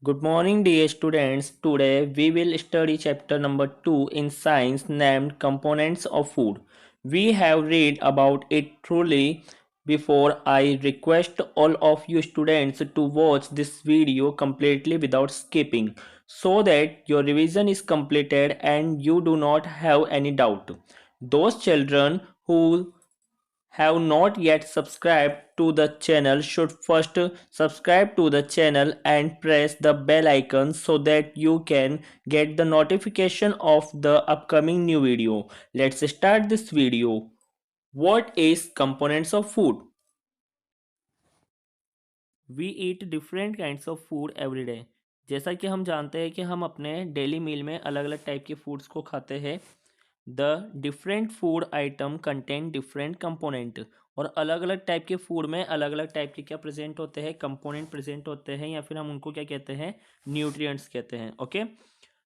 Good morning, dear students. Today we will study chapter number 2 in science named Components of Food. We have read about it truly before. I request all of you students to watch this video completely without skipping so that your revision is completed and you do not have any doubt. Those children who have not yet subscribed to the channel should first subscribe to the channel and press the bell icon so that you can get the notification of the upcoming new video. Let's start this video. What is components of food? We eat different kinds of food every day. जैसा कि हम जानते हैं कि हम अपने daily meal में अलग अलग टाइप के फूड्स को खाते हैं। The different food atom contain different component. और अलग अलग टाइप के फूड में अलग अलग टाइप के क्या प्रेजेंट होते हैं, कंपोनेंट प्रेजेंट होते हैं, या फिर हम उनको क्या कहते हैं, न्यूट्रिएंट्स कहते हैं। Okay,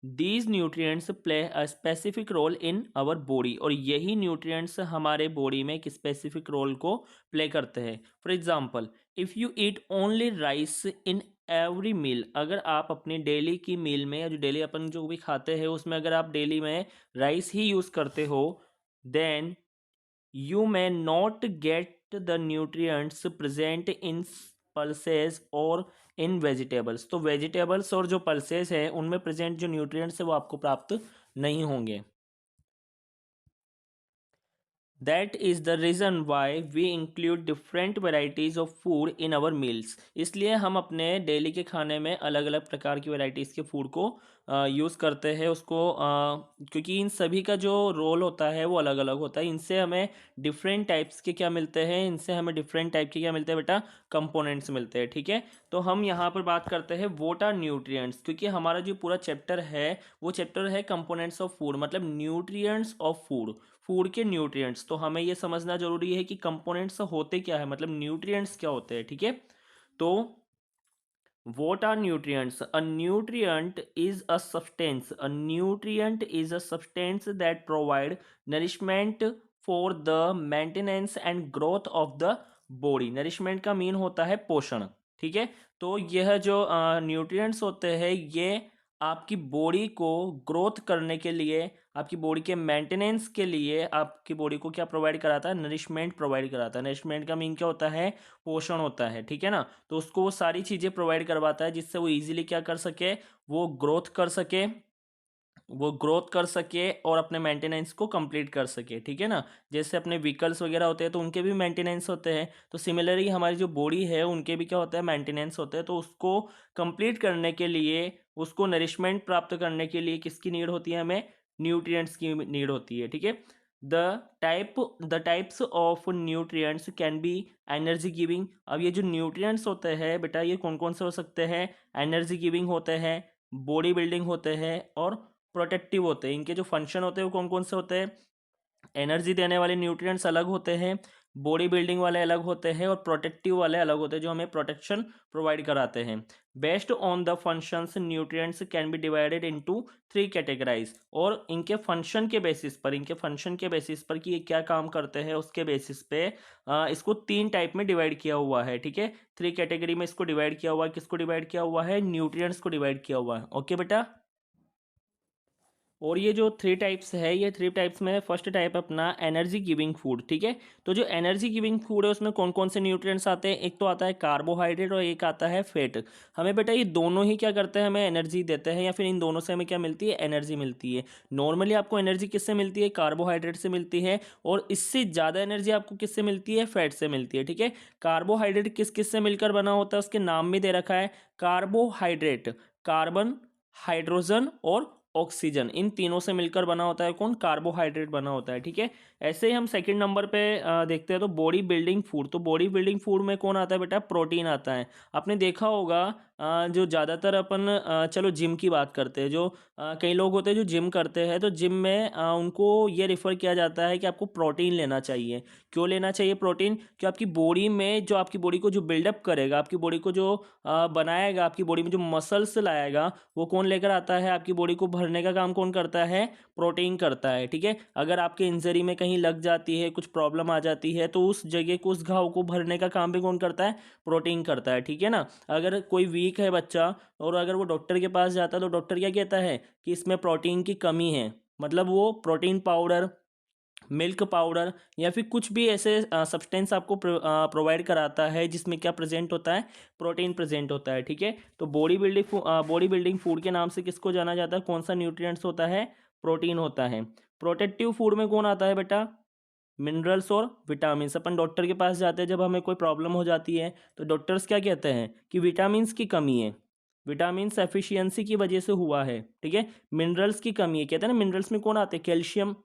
these nutrients play a specific role in our body. और यही न्यूट्रिएंट्स हमारे बॉडी में एक स्पेसिफिक रोल को प्ले करते हैं। For example, if you eat only rice in every meal, अगर आप अपनी डेली की मील में या जो डेली अपन जो भी खाते हैं उसमें अगर आप डेली में राइस ही यूज़ करते हो, then you may not get the nutrients present in pulses और इन वेजिटेबल्स। तो वेजिटेबल्स और जो पल्सेस हैं उनमें प्रेजेंट जो न्यूट्रिएंट्स है वो आपको प्राप्त नहीं होंगे। That is the reason why we include different varieties of food in our meals. इसलिए हम अपने डेली के खाने में अलग अलग प्रकार की वेराइटीज़ के फूड को यूज़ करते हैं उसको, क्योंकि इन सभी का जो रोल होता है वो अलग अलग होता है। इनसे हमें डिफरेंट टाइप्स के क्या मिलते हैं, इनसे हमें डिफरेंट टाइप के क्या मिलते हैं बेटा, कंपोनेंट्स मिलते हैं। ठीक है, तो हम यहाँ पर बात करते हैं व्हाट आर न्यूट्रिएंट्स, क्योंकि हमारा जो पूरा चैप्टर है वो चैप्टर है कंपोनेंट्स ऑफ फूड, मतलब न्यूट्रिएंट्स ऑफ फूड, फूड के न्यूट्रिएंट्स। तो हमें ये समझना जरूरी है कि कंपोनेंट्स होते क्या है, मतलब न्यूट्रिएंट्स क्या होते हैं। ठीक है, तो what are nutrients? A nutrient is a substance. A nutrient is a substance that provide nourishment for the maintenance and growth of the body. nourishment का मीन होता है पोषण। ठीक है, तो यह जो न्यूट्रिएंट्स होते हैं ये आपकी बॉडी को ग्रोथ करने के लिए, आपकी बॉडी के मेंटेनेंस के लिए आपकी बॉडी को क्या प्रोवाइड कराता है, नरिशमेंट प्रोवाइड कराता है। नरिशमेंट का मीन क्या होता है, पोषण होता है। ठीक है ना, तो उसको वो सारी चीज़ें प्रोवाइड करवाता है जिससे वो इजीली क्या कर सके, वो ग्रोथ कर सके, वो ग्रोथ कर सके और अपने मेंटेनेंस को कंप्लीट कर सके। ठीक है ना, जैसे अपने व्हीकल्स वगैरह होते हैं तो उनके भी मेंटेनेंस होते हैं, तो सिमिलरली हमारी जो बॉडी है उनके भी क्या होता है, मेंटेनेंस होते हैं। तो उसको कंप्लीट करने के लिए, उसको नरिशमेंट प्राप्त करने के लिए किसकी नीड होती है, हमें न्यूट्रिएंट्स की नीड होती है। ठीक है, the the types of nutrients can B energy giving. अब ये जो न्यूट्रिएंट्स होते हैं बेटा ये कौन कौन से हो सकते हैं, एनर्जी गिविंग होते हैं, बॉडी बिल्डिंग होते हैं और प्रोटेक्टिव होते हैं। इनके जो फंक्शन होते हैं वो कौन कौन से होते हैं, एनर्जी देने वाले न्यूट्रिएंट्स अलग होते हैं, बॉडी बिल्डिंग वाले अलग होते हैं और प्रोटेक्टिव वाले अलग होते हैं जो हमें प्रोटेक्शन प्रोवाइड कराते हैं। Based on the functions nutrients can be divided into 3 categorize. और इनके फंक्शन के बेसिस पर, इनके फंक्शन के बेसिस पर कि ये क्या काम करते हैं उसके बेसिस पे इसको 3 टाइप में डिवाइड किया हुआ है। ठीक है, 3 कैटेगरी में इसको डिवाइड किया हुआ है। किसको डिवाइड किया हुआ है, न्यूट्रिएंट्स को डिवाइड किया हुआ है। ओके बेटा, और ये जो 3 टाइप्स है, ये 3 टाइप्स में फर्स्ट टाइप अपना एनर्जी गिविंग फूड। ठीक है, तो जो एनर्जी गिविंग फूड है उसमें कौन कौन से न्यूट्रिएंट्स आते हैं, एक तो आता है कार्बोहाइड्रेट और एक आता है फैट। हमें बेटा ये दोनों ही क्या करते हैं, हमें एनर्जी देते हैं, या फिर इन दोनों से हमें क्या मिलती है, एनर्जी मिलती है। नॉर्मली आपको एनर्जी किससे मिलती है, कार्बोहाइड्रेट से मिलती है, और इससे ज़्यादा एनर्जी आपको किससे मिलती है, फैट से मिलती है। ठीक है, कार्बोहाइड्रेट किस किस से मिलकर बना होता है, उसके नाम में दे रखा है कार्बोहाइड्रेट, कार्बन, हाइड्रोजन और ऑक्सीजन, इन तीनों से मिलकर बना होता है कौन, कार्बोहाइड्रेट बना होता है। ठीक है, ऐसे ही हम सेकंड नंबर पे देखते हैं तो बॉडी बिल्डिंग फूड। तो बॉडी बिल्डिंग फूड में कौन आता है बेटा, प्रोटीन आता है। आपने देखा होगा जो ज़्यादातर अपन चलो जिम की बात करते हैं, जो कई लोग होते हैं जो जिम करते हैं, तो जिम में उनको ये रेफ़र किया जाता है कि आपको प्रोटीन लेना चाहिए। क्यों लेना चाहिए प्रोटीन, कि आपकी बॉडी में जो, आपकी बॉडी को जो बिल्डअप करेगा, आपकी बॉडी को जो बनाएगा, आपकी बॉडी में जो मसल्स लाएगा, वो कौन लेकर आता है, आपकी बॉडी को भरने का काम कौन करता है, प्रोटीन करता है। ठीक है, अगर आपके इंजरी में कहीं कहीं लग जाती है, कुछ प्रॉब्लम आ जाती है, तो उस जगह को, उस घाव को भरने का काम भी कौन करता है? प्रोटीन करता है, ठीक है ना। अगर कोई वीक है बच्चा और अगर वो डॉक्टर के पास जाता है तो डॉक्टर क्या कहता है कि इसमें प्रोटीन की कमी है, मतलब वो प्रोटीन पाउडर, मिल्क पाउडर या फिर कुछ भी ऐसे सब्सटेंस आपको प्रोवाइड कराता है जिसमें क्या प्रेजेंट होता है? प्रोटीन प्रेजेंट होता है, ठीक है। तो बॉडी बिल्डिंग फूड के नाम से किसको जाना जाता है? कौन सा न्यूट्रिएंट्स होता है? प्रोटीन होता है। प्रोटेक्टिव फूड में कौन आता है बेटा? मिनरल्स और विटामिन। अपन डॉक्टर के पास जाते हैं जब हमें कोई प्रॉब्लम हो जाती है तो डॉक्टर्स क्या कहते हैं कि विटामिन की कमी है, विटामिन एफिशिएंसी की वजह से हुआ है, ठीक है। मिनरल्स की कमी है, कहते हैं ना, मिनरल्स में कौन आते हैं? कैल्शियम।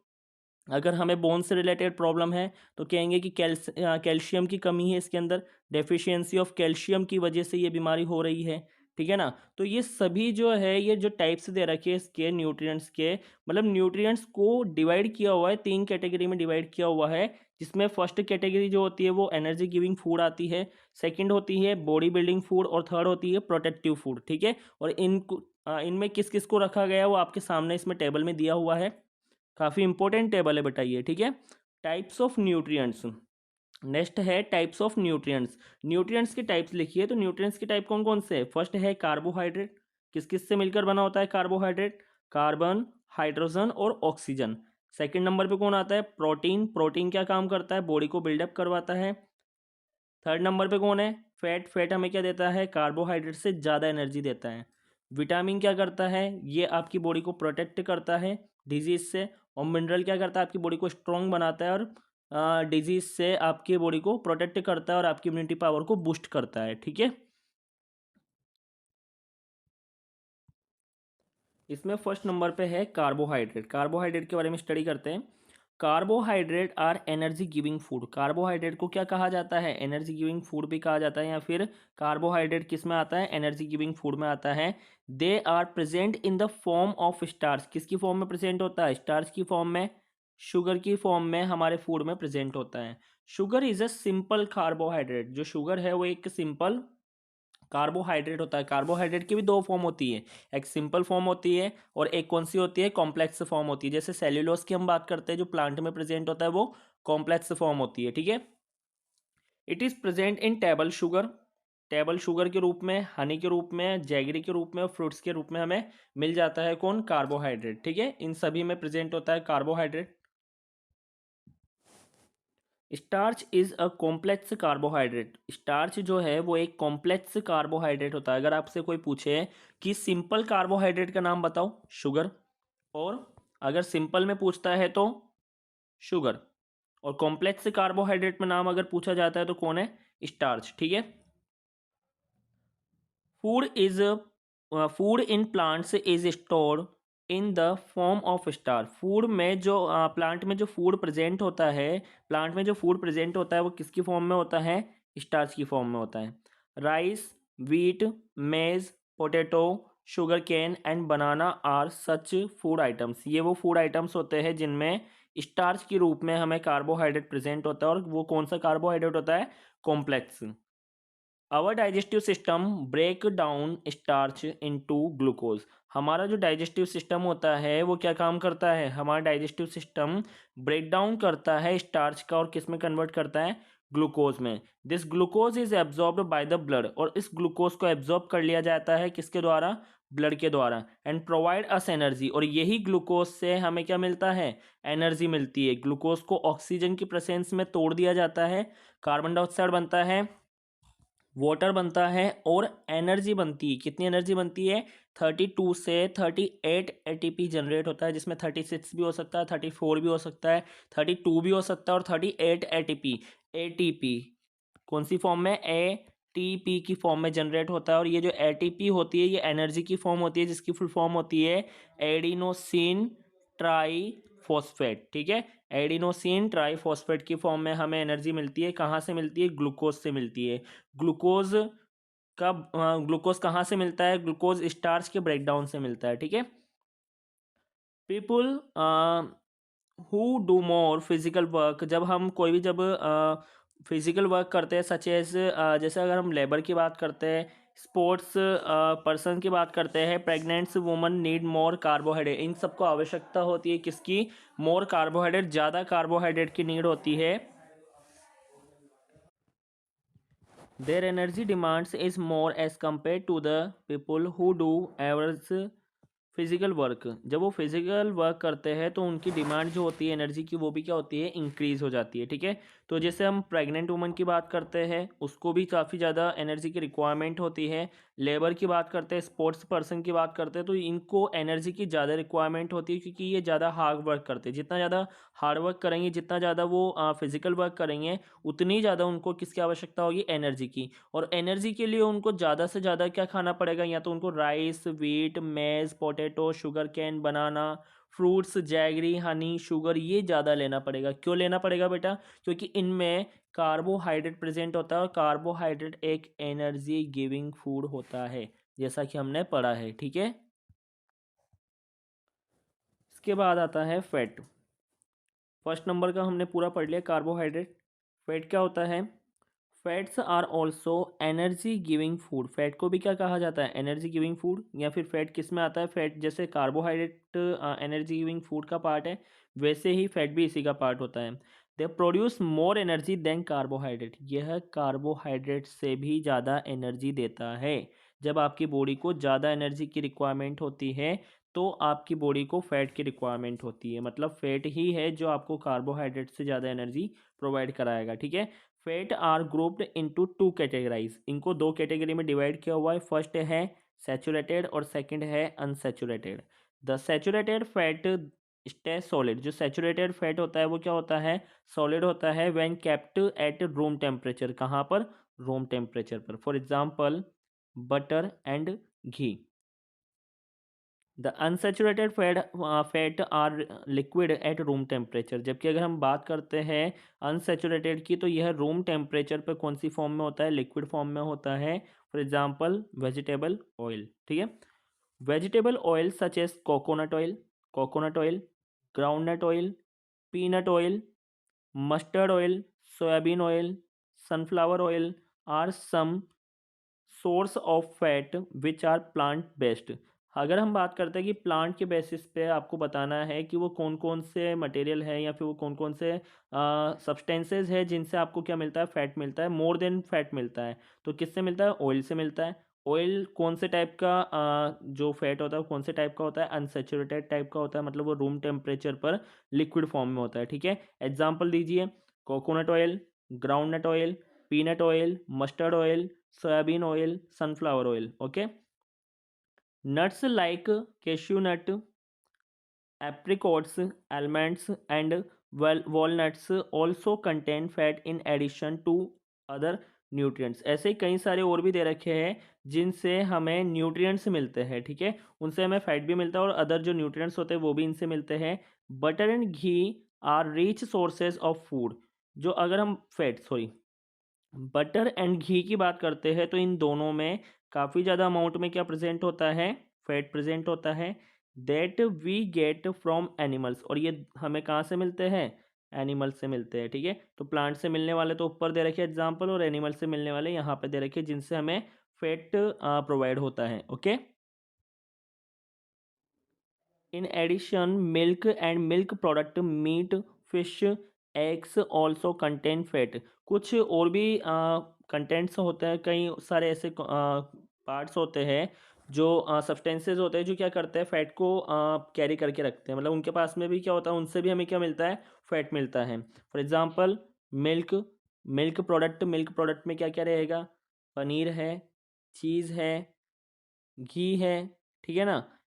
अगर हमें बोन से रिलेटेड प्रॉब्लम है तो कहेंगे कि कैल्शियम की कमी है इसके अंदर, डेफिशिएंसी ऑफ कैल्शियम की वजह से ये बीमारी हो रही है, ठीक है ना। तो ये सभी जो है, ये जो टाइप्स दे रखे हैं इसके न्यूट्रिएंट्स के, मतलब न्यूट्रिएंट्स को डिवाइड किया हुआ है, 3 कैटेगरी में डिवाइड किया हुआ है, जिसमें फर्स्ट कैटेगरी जो होती है वो एनर्जी गिविंग फूड आती है, सेकंड होती है बॉडी बिल्डिंग फूड और थर्ड होती है प्रोटेक्टिव फूड, ठीक है। और इनमें किस किस को रखा गया है वो आपके सामने इसमें टेबल में दिया हुआ है, काफ़ी इंपॉर्टेंट टेबल है बेटा ये, ठीक है। टाइप्स ऑफ न्यूट्रिएंट्स, नेक्स्ट है टाइप्स ऑफ न्यूट्रिएंट्स। न्यूट्रिएंट्स की टाइप्स लिखिए, तो न्यूट्रिएंट्स की टाइप कौन कौन से है? फर्स्ट है कार्बोहाइड्रेट, किस किस से मिलकर बना होता है कार्बोहाइड्रेट? कार्बन, हाइड्रोजन और ऑक्सीजन। सेकंड नंबर पे कौन आता है? प्रोटीन। प्रोटीन क्या काम करता है? बॉडी को बिल्डअप करवाता है। थर्ड नंबर पे कौन है? फैट। फैट हमें क्या देता है? कार्बोहाइड्रेट से ज़्यादा एनर्जी देता है। विटामिन क्या करता है? ये आपकी बॉडी को प्रोटेक्ट करता है डिजीज से। और मिनरल क्या करता है? आपकी बॉडी को स्ट्रॉन्ग बनाता है और डिजीज से आपकी बॉडी को प्रोटेक्ट करता है और आपकी इम्यूनिटी पावर को बूस्ट करता है, ठीक है। इसमें फर्स्ट नंबर पे है कार्बोहाइड्रेट। कार्बोहाइड्रेट के बारे में स्टडी करते हैं। Carbohydrate are energy giving food. Carbohydrate को क्या कहा जाता है? एनर्जी गिविंग फूड भी कहा जाता है, या फिर कार्बोहाइड्रेट किस में आता है? एनर्जी गिविंग फूड में आता है। They are present in the form of starch. किसकी फॉर्म में प्रेजेंट होता है? स्टार्च की फॉर्म में, शुगर की फॉर्म में हमारे फूड में प्रेजेंट होता है। Sugar is a simple carbohydrate. जो शुगर है वो एक सिंपल कार्बोहाइड्रेट होता है। कार्बोहाइड्रेट की भी दो फॉर्म होती है, एक सिंपल फॉर्म होती है और एक कौन सी होती है? कॉम्प्लेक्स फॉर्म होती है। जैसे सेल्यूलोज की हम बात करते हैं, जो प्लांट में प्रेजेंट होता है वो कॉम्प्लेक्स फॉर्म होती है, ठीक है। It is present in table sugar. Table sugar के रूप में, हनी के रूप में, जैगरी के रूप में और फ्रूट्स के रूप में हमें मिल जाता है कौन? कार्बोहाइड्रेट, ठीक है। इन सभी में प्रेजेंट होता है carbohydrate. Starch is a complex carbohydrate. Starch जो है वो एक कॉम्प्लेक्स कार्बोहाइड्रेट होता है। अगर आपसे कोई पूछे कि सिंपल कार्बोहाइड्रेट का नाम बताओ, शुगर। और अगर सिंपल में पूछता है तो शुगर, और कॉम्प्लेक्स कार्बोहाइड्रेट में नाम अगर पूछा जाता है तो कौन है? स्टार्च, ठीक है। Food is food in plants is stored in the form of star. Food में जो प्लांट में जो फूड प्रेजेंट होता है, प्लांट में जो फूड प्रेजेंट होता है वो किसकी फॉर्म में होता है? स्टार्च की फॉर्म में होता है। Rice, wheat, maize, potato, sugar cane and banana are such food items. ये वो फूड आइटम्स होते हैं जिनमें स्टार्च के रूप में हमें कार्बोहाइड्रेट प्रेजेंट होता है, और वो कौन सा कार्बोहाइड्रेट होता है? Complex. Our digestive system break down starch into glucose. हमारा जो डाइजेस्टिव सिस्टम होता है वो क्या काम करता है? हमारा डाइजेस्टिव सिस्टम ब्रेक डाउन करता है स्टार्च का, और किस में कन्वर्ट करता है? ग्लूकोज में। This glucose is absorbed by the blood. और इस ग्लूकोज को एब्जॉर्ब कर लिया जाता है किसके द्वारा? ब्लड के द्वारा। And provide us energy. और यही ग्लूकोज से हमें क्या मिलता है? एनर्जी मिलती है। ग्लूकोज को ऑक्सीजन की प्रेजेंस में तोड़ दिया जाता है, कार्बन डाइऑक्साइड बनता है, वाटर बनता है और एनर्जी बनती है। कितनी एनर्जी बनती है? 32 से 38 एटीपी जनरेट होता है, जिसमें 36 भी हो सकता है, 34 भी हो सकता है, 32 भी हो सकता है और 38 एटीपी। एटीपी कौन सी फॉर्म में? एटीपी की फॉर्म में जनरेट होता है। और ये जो एटीपी होती है ये एनर्जी की फॉर्म होती है, जिसकी फुल फॉर्म होती है एडिनोसिन ट्राई फॉस्फेट, ठीक है। एडिनोसिन ट्राइफॉस्फेट की फॉर्म में हमें एनर्जी मिलती है। कहाँ से मिलती है? ग्लूकोज से मिलती है। ग्लूकोज का ग्लूकोज कहाँ से मिलता है? ग्लूकोज स्टार्च के ब्रेकडाउन से मिलता है, ठीक है। People who do more physical work. जब हम कोई भी जब फिजिकल वर्क करते हैं, सच एज जैसे अगर हम लेबर की बात करते हैं, स्पोर्ट्स पर्सन की बात करते हैं, pregnants woman need more carbohydrate, इन सबको आवश्यकता होती है किसकी? मोर कार्बोहाइड्रेट, ज़्यादा कार्बोहाइड्रेट की नीड होती है। Their energy demands is more as compare to the people who do average physical work. जब वो फिजिकल वर्क करते हैं तो उनकी डिमांड जो होती है एनर्जी की, वो भी क्या होती है? इंक्रीज हो जाती है। ठीक है, तो जैसे हम प्रेग्नेंट वुमन की बात करते हैं, उसको भी काफ़ी ज़्यादा एनर्जी की रिक्वायरमेंट होती है। लेबर की बात करते हैं, स्पोर्ट्स पर्सन की बात करते हैं, तो इनको एनर्जी की ज़्यादा रिक्वायरमेंट होती है, क्योंकि ये ज़्यादा हार्ड वर्क करते हैं। जितना ज़्यादा हार्ड वर्क करेंगे, जितना ज़्यादा वो फिजिकल वर्क करेंगे, उतनी ज़्यादा उनको किसकी आवश्यकता होगी? एनर्जी की। और एनर्जी के लिए उनको ज़्यादा से ज़्यादा क्या खाना पड़ेगा? या तो उनको rice, wheat, maize, potato, sugar cane, बनाना, फ्रूट्स, जैगरी, हनी, शुगर, ये ज़्यादा लेना पड़ेगा। क्यों लेना पड़ेगा बेटा? क्योंकि इनमें कार्बोहाइड्रेट प्रेजेंट होता है, और कार्बोहाइड्रेट एक एनर्जी गिविंग फूड होता है, जैसा कि हमने पढ़ा है। ठीक है, इसके बाद आता है फैट। फर्स्ट नंबर का हमने पूरा पढ़ लिया, कार्बोहाइड्रेट। फैट क्या होता है? Fats are also energy giving food. Fat को भी क्या कहा जाता है? Energy giving food. या फिर फैट किस में आता है? फैट जैसे कार्बोहाइड्रेट एनर्जी गिविंग फूड का पार्ट है, वैसे ही फैट भी इसी का पार्ट होता है। They produce more energy than carbohydrate. यह कार्बोहाइड्रेट से भी ज़्यादा एनर्जी देता है। जब आपकी बॉडी को ज़्यादा एनर्जी की रिक्वायरमेंट होती है, तो आपकी बॉडी को फैट की रिक्वायरमेंट होती है। मतलब फैट ही है जो आपको कार्बोहाइड्रेट से ज़्यादा एनर्जी प्रोवाइड कराएगा। ठीक है, fat are grouped into two categorize. इनको दो कैटेगरी में डिवाइड किया हुआ है। फर्स्ट है सैचुरेटेड और सेकंड है unsaturated. The saturated fat stay solid. जो सैचुरेटेड फैट होता है वो क्या होता है? सॉलिड होता है when kept at room temperature. कहाँ पर? रूम टेम्परेचर पर। For example butter and ghee. The unsaturated fat are liquid at room temperature. जबकि अगर हम बात करते हैं अनसेचुरेटेड की, तो यह रूम टेम्परेचर पर कौन सी फॉर्म में होता है? लिक्विड फॉर्म में होता है। For example vegetable oil. ठीक है, vegetable oil such as coconut oil, groundnut oil, peanut oil, mustard oil, soybean oil, sunflower oil are some source of fat which are plant based. अगर हम बात करते हैं कि प्लांट के बेसिस पे आपको बताना है कि वो कौन कौन से मटेरियल है, या फिर वो कौन कौन से सब्सटेंसेज है जिनसे आपको क्या मिलता है? फैट मिलता है, मोर देन फैट मिलता है। तो किससे मिलता है? ऑयल से मिलता है। ऑयल कौन से टाइप का जो फैट होता है वो कौन से टाइप का होता है? अनसेचुरेटेड टाइप का होता है। मतलब वो रूम टेम्परेचर पर लिक्विड फॉर्म में होता है। ठीक है, एग्जाम्पल दीजिए। Coconut oil, groundnut oil, peanut oil, mustard oil, soybean oil, sunflower oil. Okay, nuts like cashew nut, apricots, almonds, and walnuts also contain fat in addition to other nutrients. ऐसे ही कई सारे और भी दे रखे हैं जिनसे हमें न्यूट्रिएंट्स मिलते हैं। ठीक है, उनसे हमें फैट भी मिलता है, और अदर जो न्यूट्रिएंट्स होते हैं वो भी इनसे मिलते हैं। Butter and ghee are rich sources of food. जो अगर हम fat sorry butter and ghee की बात करते हैं, तो इन दोनों में काफ़ी ज़्यादा अमाउंट में क्या प्रेजेंट होता है? फैट प्रेजेंट होता है। That we get from animals. और ये हमें कहाँ से मिलते हैं? एनिमल से मिलते हैं। ठीक है, तो प्लांट से मिलने वाले तो ऊपर दे रखे एग्जाम्पल, और एनिमल से मिलने वाले यहाँ पे दे रखे, जिनसे हमें फैट प्रोवाइड होता है। Okay, in addition milk and milk product, meat, fish, eggs also contain fat. कुछ और भी कंटेंट्स होते हैं, कई सारे ऐसे पार्ट्स होते हैं जो सब्सटेंसेज होते हैं जो क्या करते हैं? फैट को कैरी करके रखते हैं। मतलब उनके पास में भी क्या होता है? उनसे भी हमें क्या मिलता है? फैट मिलता है। For example milk, milk product में क्या क्या रहेगा? पनीर है, चीज़ है, घी है, ठीक है ना,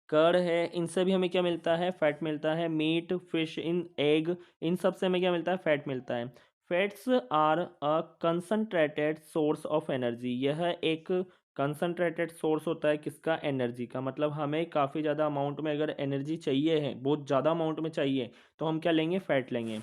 कर्ड है, इनसे भी हमें क्या मिलता है? फैट मिलता है। मीट, फिश, इन एग, इन सब से हमें क्या मिलता है? फैट मिलता है। Fats are a concentrated source of energy. यह एक कंसनट्रेटेड सोर्स होता है किसका? एनर्जी का। मतलब हमें काफ़ी ज़्यादा अमाउंट में अगर एनर्जी चाहिए है, बहुत ज़्यादा अमाउंट में चाहिए, तो हम क्या लेंगे? फैट लेंगे।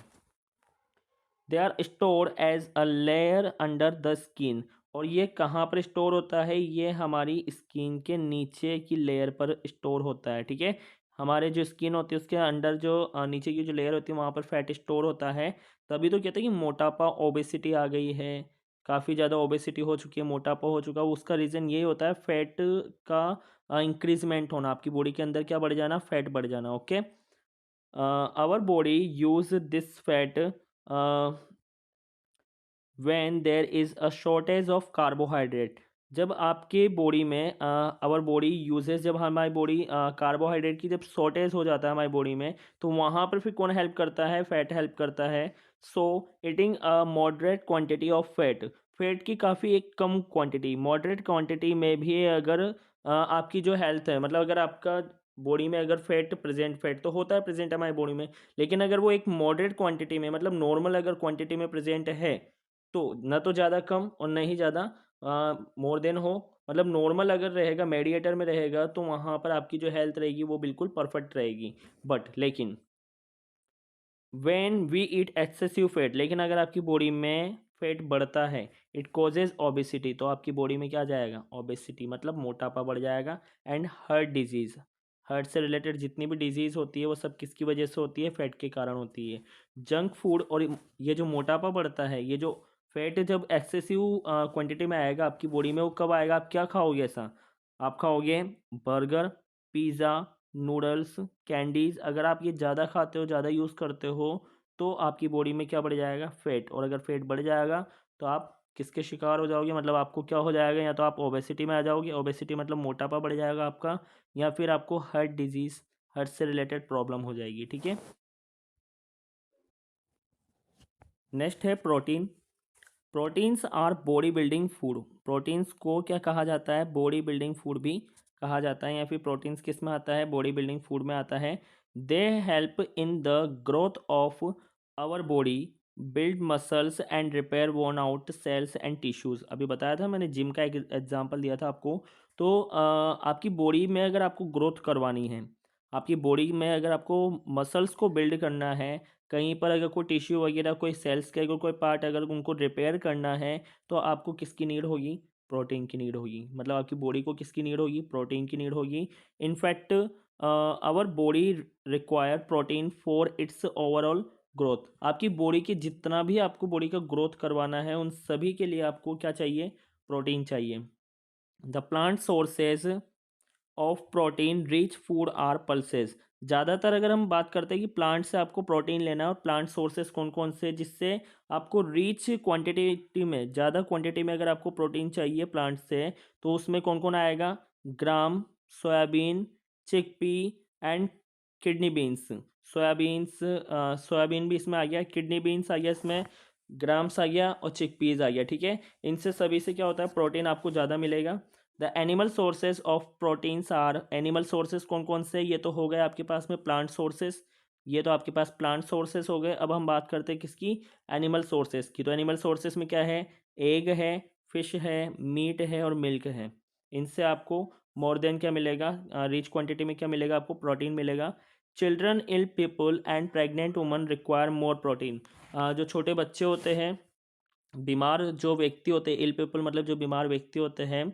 They are store as a layer under the skin. और ये कहाँ पर स्टोर होता है? ये हमारी स्किन के नीचे की लेयर पर स्टोर होता है। ठीक है, हमारे जो स्किन होती है उसके अंडर जो नीचे की जो लेयर होती है वहाँ पर फैट स्टोर होता है। तभी तो कहते हैं कि मोटापा, ओबेसिटी आ गई है, काफ़ी ज़्यादा ओबेसिटी हो चुकी है, मोटापा हो चुका है। उसका रीज़न यही होता है फैट का इंक्रीजमेंट होना, आपकी बॉडी के अंदर क्या बढ़ जाना, फैट बढ़ जाना। Okay, our body use this fat when there is a shortage of carbohydrate. जब आपके बॉडी में आवर बॉडी यूजेस, जब हमारी बॉडी कार्बोहाइड्रेट की जब शॉर्टेज हो जाता है हमारी बॉडी में, तो वहाँ पर फिर कौन हेल्प करता है, फैट हेल्प करता है। So eating a moderate quantity of fat, fat की काफ़ी एक कम क्वांटिटी, मॉडरेट क्वांटिटी में भी अगर आपकी जो हेल्थ है, मतलब अगर आपका बॉडी में अगर फैट प्रेजेंट, फैट तो होता है प्रेजेंट हमारी बॉडी में, लेकिन अगर वो एक मॉडरेट क्वांटिटी में, मतलब नॉर्मल अगर क्वांटिटी में प्रेजेंट है, तो ना तो ज़्यादा कम और ना ही ज़्यादा मोर देन हो, मतलब नॉर्मल अगर रहेगा, मेडिएटर में रहेगा, तो वहाँ पर आपकी जो हेल्थ रहेगी वो बिल्कुल परफेक्ट रहेगी। बट लेकिन when we eat excessive fat, लेकिन अगर आपकी बॉडी में फैट बढ़ता है, इट कॉजेज ओबेसिटी, तो आपकी बॉडी में क्या आ जाएगा, ओबेसिटी, मतलब मोटापा बढ़ जाएगा। एंड हार्ट डिजीज़, हार्ट से रिलेटेड जितनी भी डिजीज़ होती है वो सब किसकी वजह से होती है, फैट के कारण होती है। जंक फूड और ये जो मोटापा बढ़ता है, ये जो फैट जब एक्सेसिव क्वांटिटी में आएगा आपकी बॉडी में, वो कब आएगा, आप क्या खाओगे ऐसा, आप खाओगे बर्गर, पिज़्ज़ा, नूडल्स, कैंडीज़। अगर आप ये ज़्यादा खाते हो, ज़्यादा यूज़ करते हो, तो आपकी बॉडी में क्या बढ़ जाएगा, फैट। और अगर फैट बढ़ जाएगा तो आप किसके शिकार हो जाओगे, मतलब आपको क्या हो जाएगा, या तो आप ओबेसिटी में आ जाओगे, ओबेसिटी मतलब मोटापा बढ़ जाएगा आपका, या फिर आपको हार्ट डिजीज़, हार्ट से रिलेटेड प्रॉब्लम हो जाएगी। ठीक है, नेक्स्ट है protein. Proteins our body building food, proteins को क्या कहा जाता है, बॉडी बिल्डिंग फूड भी कहा जाता है, या फिर प्रोटीन्स किस में आता है, बॉडी बिल्डिंग फूड में आता है। They help in the growth of our body, build muscles and repair worn out cells and tissues. अभी बताया था मैंने, जिम का एक एग्जांपल दिया था आपको। तो आपकी बॉडी में अगर आपको ग्रोथ करवानी है, आपकी बॉडी में अगर आपको मसल्स को बिल्ड करना है, कहीं पर अगर कोई टिश्यू वगैरह, कोई सेल्स के अगर कोई पार्ट अगर उनको रिपेयर करना है, तो आपको किसकी नीड होगी, प्रोटीन की नीड होगी। मतलब आपकी बॉडी को किसकी नीड होगी, प्रोटीन की नीड होगी। In fact our body require protein for its overall growth. आपकी बॉडी की जितना भी आपको बॉडी का ग्रोथ करवाना है, उन सभी के लिए आपको क्या चाहिए, प्रोटीन चाहिए। The plant sources of protein rich food are pulses. ज़्यादातर अगर हम बात करते हैं कि प्लांट से आपको प्रोटीन लेना है, और प्लांट सोर्सेस कौन कौन से, जिससे आपको रिच क्वांटिटी में, ज़्यादा क्वांटिटी में अगर आपको प्रोटीन चाहिए प्लांट से, तो उसमें कौन कौन आएगा, gram, soybean, chickpea and kidney beans. Soybeans, soybean भी इसमें आ गया, किडनी बीन्स आ गया इसमें, ग्राम्स आ गया और चिकपीज आ गया। ठीक है, इनसे सभी से क्या होता है, प्रोटीन आपको ज़्यादा मिलेगा। The animal sources of proteins are, animal sources कौन कौन से, ये तो हो गए आपके पास में प्लांट सोर्सेज, ये तो आपके पास प्लांट सोर्सेज हो गए। अब हम बात करते हैं किसकी, एनिमल सोर्सेज की। तो एनिमल सोर्सेज में क्या है, एग है, फिश है, मीट है और मिल्क है। इनसे आपको मोर देन क्या मिलेगा, रिच क्वांटिटी में क्या मिलेगा, आपको प्रोटीन मिलेगा। Children, ill people and pregnant woman require more protein. जो छोटे बच्चे होते हैं, बीमार जो व्यक्ति होते हैं, इल पीपल मतलब जो बीमार व्यक्ति होते हैं,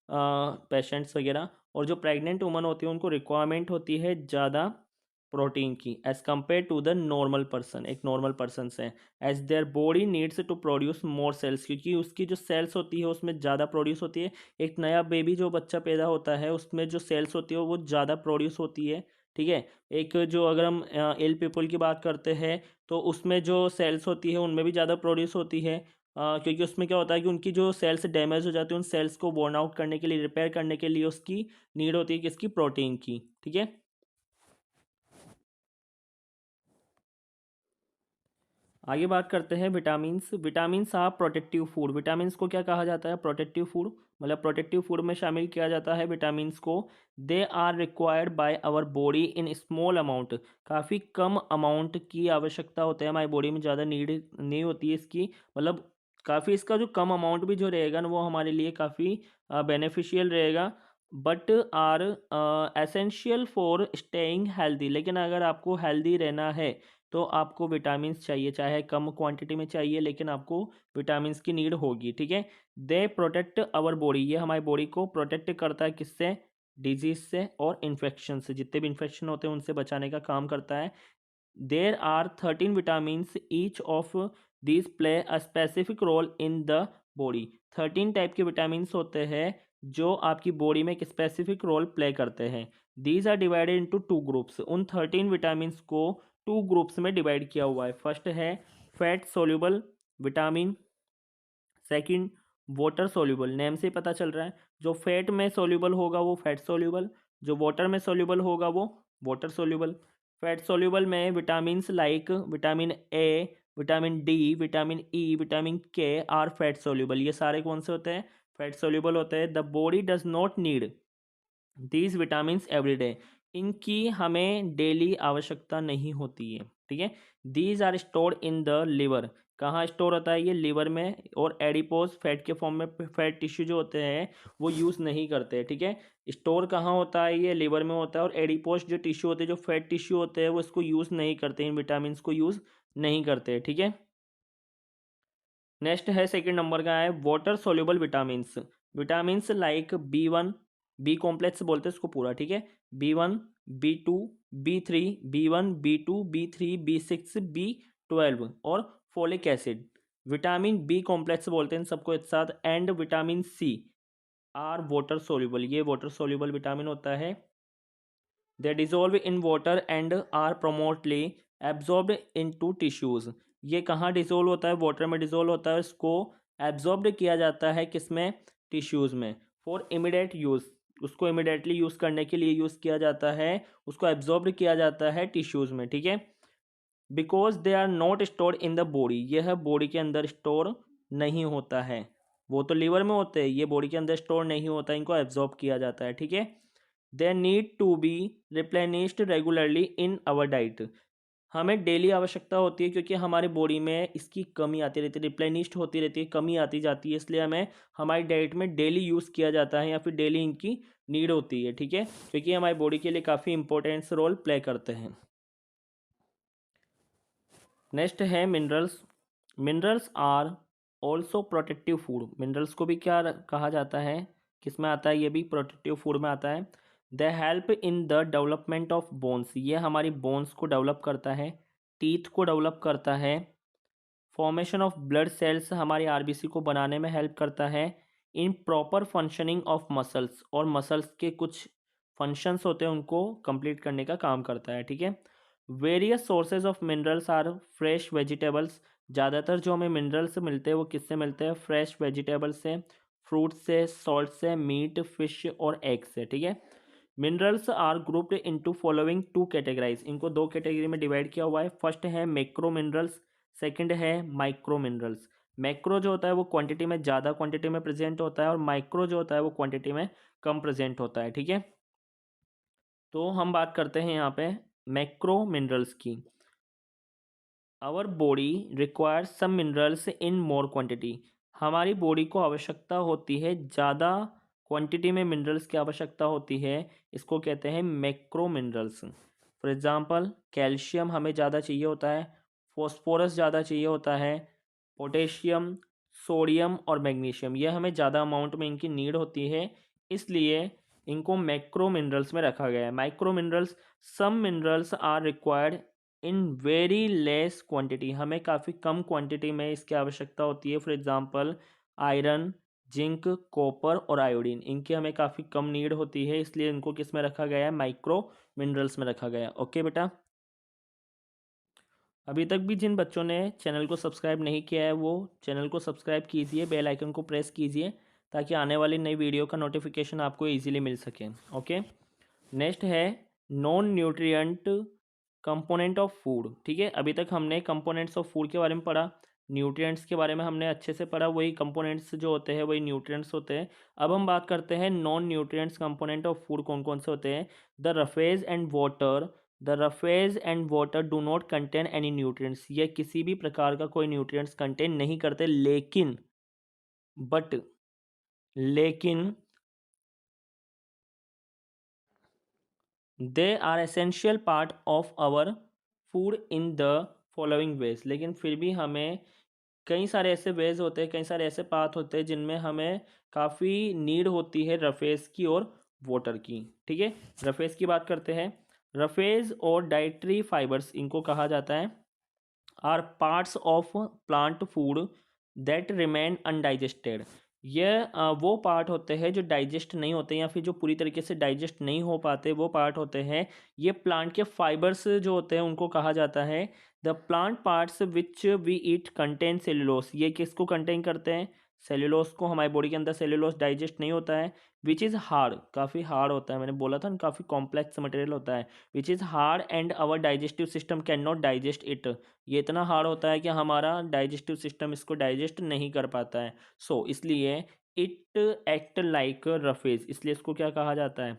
पेशेंट्स वगैरह, और जो प्रेग्नेंट वुमन होती है, उनको रिक्वायरमेंट होती है ज़्यादा प्रोटीन की as compare to the normal person, एक नॉर्मल पर्सन से। As their body needs to produce more cells, क्योंकि उसकी जो सेल्स होती है उसमें ज़्यादा प्रोड्यूस होती है। एक नया बेबी जो बच्चा पैदा होता है, उसमें जो सेल्स होती है वो ज़्यादा प्रोड्यूस होती है। ठीक है, एक जो अगर हम इल पीपल की बात करते हैं, तो उसमें जो सेल्स होती है उनमें भी ज़्यादा प्रोड्यूस होती है। क्योंकि उसमें क्या होता है कि उनकी जो सेल्स डैमेज हो जाती है, उन सेल्स को बर्न आउट करने के लिए, रिपेयर करने के लिए उसकी नीड होती है किसकी, प्रोटीन की। ठीक है, आगे बात करते हैं vitamins. Vitamins are protective food, vitamins को क्या कहा जाता है, प्रोटेक्टिव फूड, मतलब प्रोटेक्टिव फूड में शामिल किया जाता है विटामिन्स को। They are required by our body in small amount, काफ़ी कम अमाउंट की आवश्यकता होता है हमारी बॉडी में, ज़्यादा नीड नहीं होती है इसकी, मतलब काफ़ी इसका जो कम अमाउंट भी जो रहेगा ना, वो हमारे लिए काफ़ी बेनिफिशियल रहेगा। But are essential for staying healthy, लेकिन अगर आपको हेल्दी रहना है, तो आपको विटामिन्स चाहिए, चाहे कम क्वांटिटी में चाहिए, लेकिन आपको विटामिन्स की नीड होगी। ठीक है, दे प्रोटेक्ट आवर बॉडी, ये हमारी बॉडी को प्रोटेक्ट करता है किससे, डिजीज से और इन्फेक्शन से, जितने भी इन्फेक्शन होते हैं उनसे बचाने का काम करता है। There are 13 vitamins, each of these play a specific role in the body. 13 type के विटामिन्स होते हैं जो आपकी बॉडी में एक स्पेसिफिक रोल प्ले करते हैं। These are divided into 2 groups. उन 13 विटामिन्स को 2 ग्रुप्स में डिवाइड किया हुआ है। फर्स्ट है fat soluble vitamin, second water soluble. Name से ही पता चल रहा है, जो फैट में सोल्यूबल होगा वो फैट सोल्यूबल, जो वाटर में सोल्यूबल होगा वो वाटर सोल्यूबल। फैट सोल्यूबल में vitamins like vitamin A, vitamin D, vitamin E, vitamin के आर फैट सोल्यूबल। ये सारे कौन से होते हैं? फैट सोल्यूबल होते हैं। The body does not need these vitamins every day. इनकी हमें डेली आवश्यकता नहीं होती है, ठीक है। These are stored in the liver. कहाँ स्टोर होता है ये? लिवर में। और एडिपोज फैट के फॉर्म में फैट टिश्यू जो होते हैं वो यूज़ नहीं करते, ठीक है। स्टोर कहाँ होता है? ये लिवर में होता है। और एडिपोज जो टिश्यू होते हैं, जो फैट टिश्यू होते हैं, वो इसको यूज़ नहीं करते, इन विटामिन को यूज़ नहीं करते, ठीक है। नेक्स्ट है सेकंड नंबर का है water soluble vitamins. Vitamins like B1, B complex बोलते हैं इसको पूरा, ठीक है। B1, B2, B3, B1, B2, B3, B6, B12 और folic acid. Vitamin B complex बोलते हैं इन सबको एक साथ। And vitamin C are water soluble. ये वाटर सोल्यूबल विटामिन होता है। They dissolve in water and are promptly absorbed into tissues. ये कहाँ डिजोल्व होता है? वाटर में डिजोल्व होता है। इसको एब्जॉर्ब्ड किया जाता है किसमें? टिश्यूज में। फॉर इमीडिएट यूज, उसको इमीडिएटली यूज करने के लिए यूज किया जाता है, उसको एब्जॉर्ब्ड किया जाता है टिश्यूज में, ठीक है। Because they are not stored in the body. यह बॉडी के अंदर स्टोर नहीं होता है। वो तो लीवर में होते हैं, ये बॉडी के अंदर स्टोर नहीं होता, इनको एब्जॉर्ब किया जाता है, ठीक है। They need to be replenished regularly in our diet. हमें डेली आवश्यकता होती है क्योंकि हमारी बॉडी में इसकी कमी आती रहती है, रिप्लेनिश्ड होती रहती है, कमी आती जाती है, इसलिए हमें हमारी डाइट में डेली यूज़ किया जाता है या फिर डेली इनकी नीड होती है, ठीक है। क्योंकि हमारी बॉडी के लिए काफ़ी इंपॉर्टेंस रोल प्ले करते हैं। नेक्स्ट है minerals. Minerals are also protective food. Minerals को भी क्या कहा जाता है? किस में आता है? ये भी प्रोटेक्टिव फूड में आता है। They help in the development of bones. ये हमारी बोन्स को डेवलप करता है, टीथ को डेवलप करता है। फॉर्मेशन ऑफ ब्लड सेल्स, हमारी आरबीसी को बनाने में हेल्प करता है। In proper functioning of muscles, और मसल्स के कुछ फंक्शंस होते हैं उनको कंप्लीट करने का काम करता है, ठीक है। Various sources of minerals are fresh vegetables. ज़्यादातर जो हमें मिनरल्स मिलते हैं वो किससे मिलते हैं? फ्रेश वेजिटेबल्स से, फ्रूट से, सॉल्ट से, मीट, फिश और एग से, ठीक है। Minerals are grouped into following 2 categorize. इनको 2 कैटेगरी में डिवाइड किया हुआ है। फर्स्ट है मैक्रो मिनरल्स, सेकंड है माइक्रो मिनरल्स। मैक्रो जो होता है वो क्वांटिटी में ज़्यादा क्वांटिटी में प्रेजेंट होता है, और माइक्रो जो होता है वो क्वांटिटी में कम प्रेजेंट होता है, ठीक है। तो हम बात करते हैं यहाँ पे मैक्रो मिनरल्स की। Our body requires some minerals in more quantity. हमारी बॉडी को आवश्यकता होती है ज़्यादा क्वांटिटी में मिनरल्स की आवश्यकता होती है, इसको कहते हैं macro minerals. For example calcium हमें ज़्यादा चाहिए होता है, फॉस्फोरस ज़्यादा चाहिए होता है, पोटेशियम, सोडियम और मैग्नीशियम, ये हमें ज़्यादा अमाउंट में इनकी नीड होती है, इसलिए इनको मैक्रो मिनरल्स में रखा गया है। Micro minerals, some minerals are required in very less quantity. हमें काफ़ी कम क्वांटिटी में इसकी आवश्यकता होती है। For example iron, zinc, copper और आयोडीन, इनकी हमें काफ़ी कम नीड होती है, इसलिए इनको किस में रखा गया है? माइक्रो मिनरल्स में रखा गया है। ओके बेटा, अभी तक भी जिन बच्चों ने चैनल को सब्सक्राइब नहीं किया है वो चैनल को सब्सक्राइब कीजिए, बेल आइकन को प्रेस कीजिए, ताकि आने वाली नई वीडियो का नोटिफिकेशन आपको ईजिली मिल सके। ओके, नेक्स्ट है non nutrient component of food, ठीक है। अभी तक हमने कंपोनेंट्स ऑफ फूड के बारे में पढ़ा, न्यूट्रिएंट्स के बारे में हमने अच्छे से पढ़ा, वही कंपोनेंट्स जो होते हैं वही न्यूट्रिएंट्स होते हैं। अब हम बात करते हैं non nutrients component of food कौन कौन से होते हैं। The roughage and water, the roughage and water do not contain any nutrients. ये किसी भी प्रकार का कोई न्यूट्रिएंट्स कंटेन नहीं करते, लेकिन बट लेकिन they are essential part of our food in the following ways. लेकिन फिर भी हमें कई सारे ऐसे वेज होते हैं, कई सारे ऐसे पाथ होते हैं जिनमें हमें काफ़ी नीड होती है रफेज की और वाटर की। ठीक है, रफेज की बात करते हैं। रफेज और डाइटरी फाइबर्स इनको कहा जाता है are parts of plant food that remain undigested. ये वो पार्ट होते हैं जो डाइजेस्ट नहीं होते या फिर जो पूरी तरीके से डाइजेस्ट नहीं हो पाते, वो पार्ट होते हैं। ये प्लांट के फाइबर्स जो होते हैं उनको कहा जाता है the plant parts which we eat contain cellulose. ये किसको कंटेन करते हैं? सेल्यूलोस को। हमारी बॉडी के अंदर सेल्यूलोस डाइजेस्ट नहीं होता है, विच इज़ हार्ड, काफ़ी हार्ड होता है, मैंने बोला था ना काफ़ी कॉम्प्लेक्स मटेरियल होता है, which is hard and our digestive system can not digest it. ये इतना हार्ड होता है कि हमारा डाइजेस्टिव सिस्टम इसको डाइजेस्ट नहीं कर पाता है। सो इसलिए इट एक्ट लाइक रफेज, इसलिए इसको क्या कहा जाता है?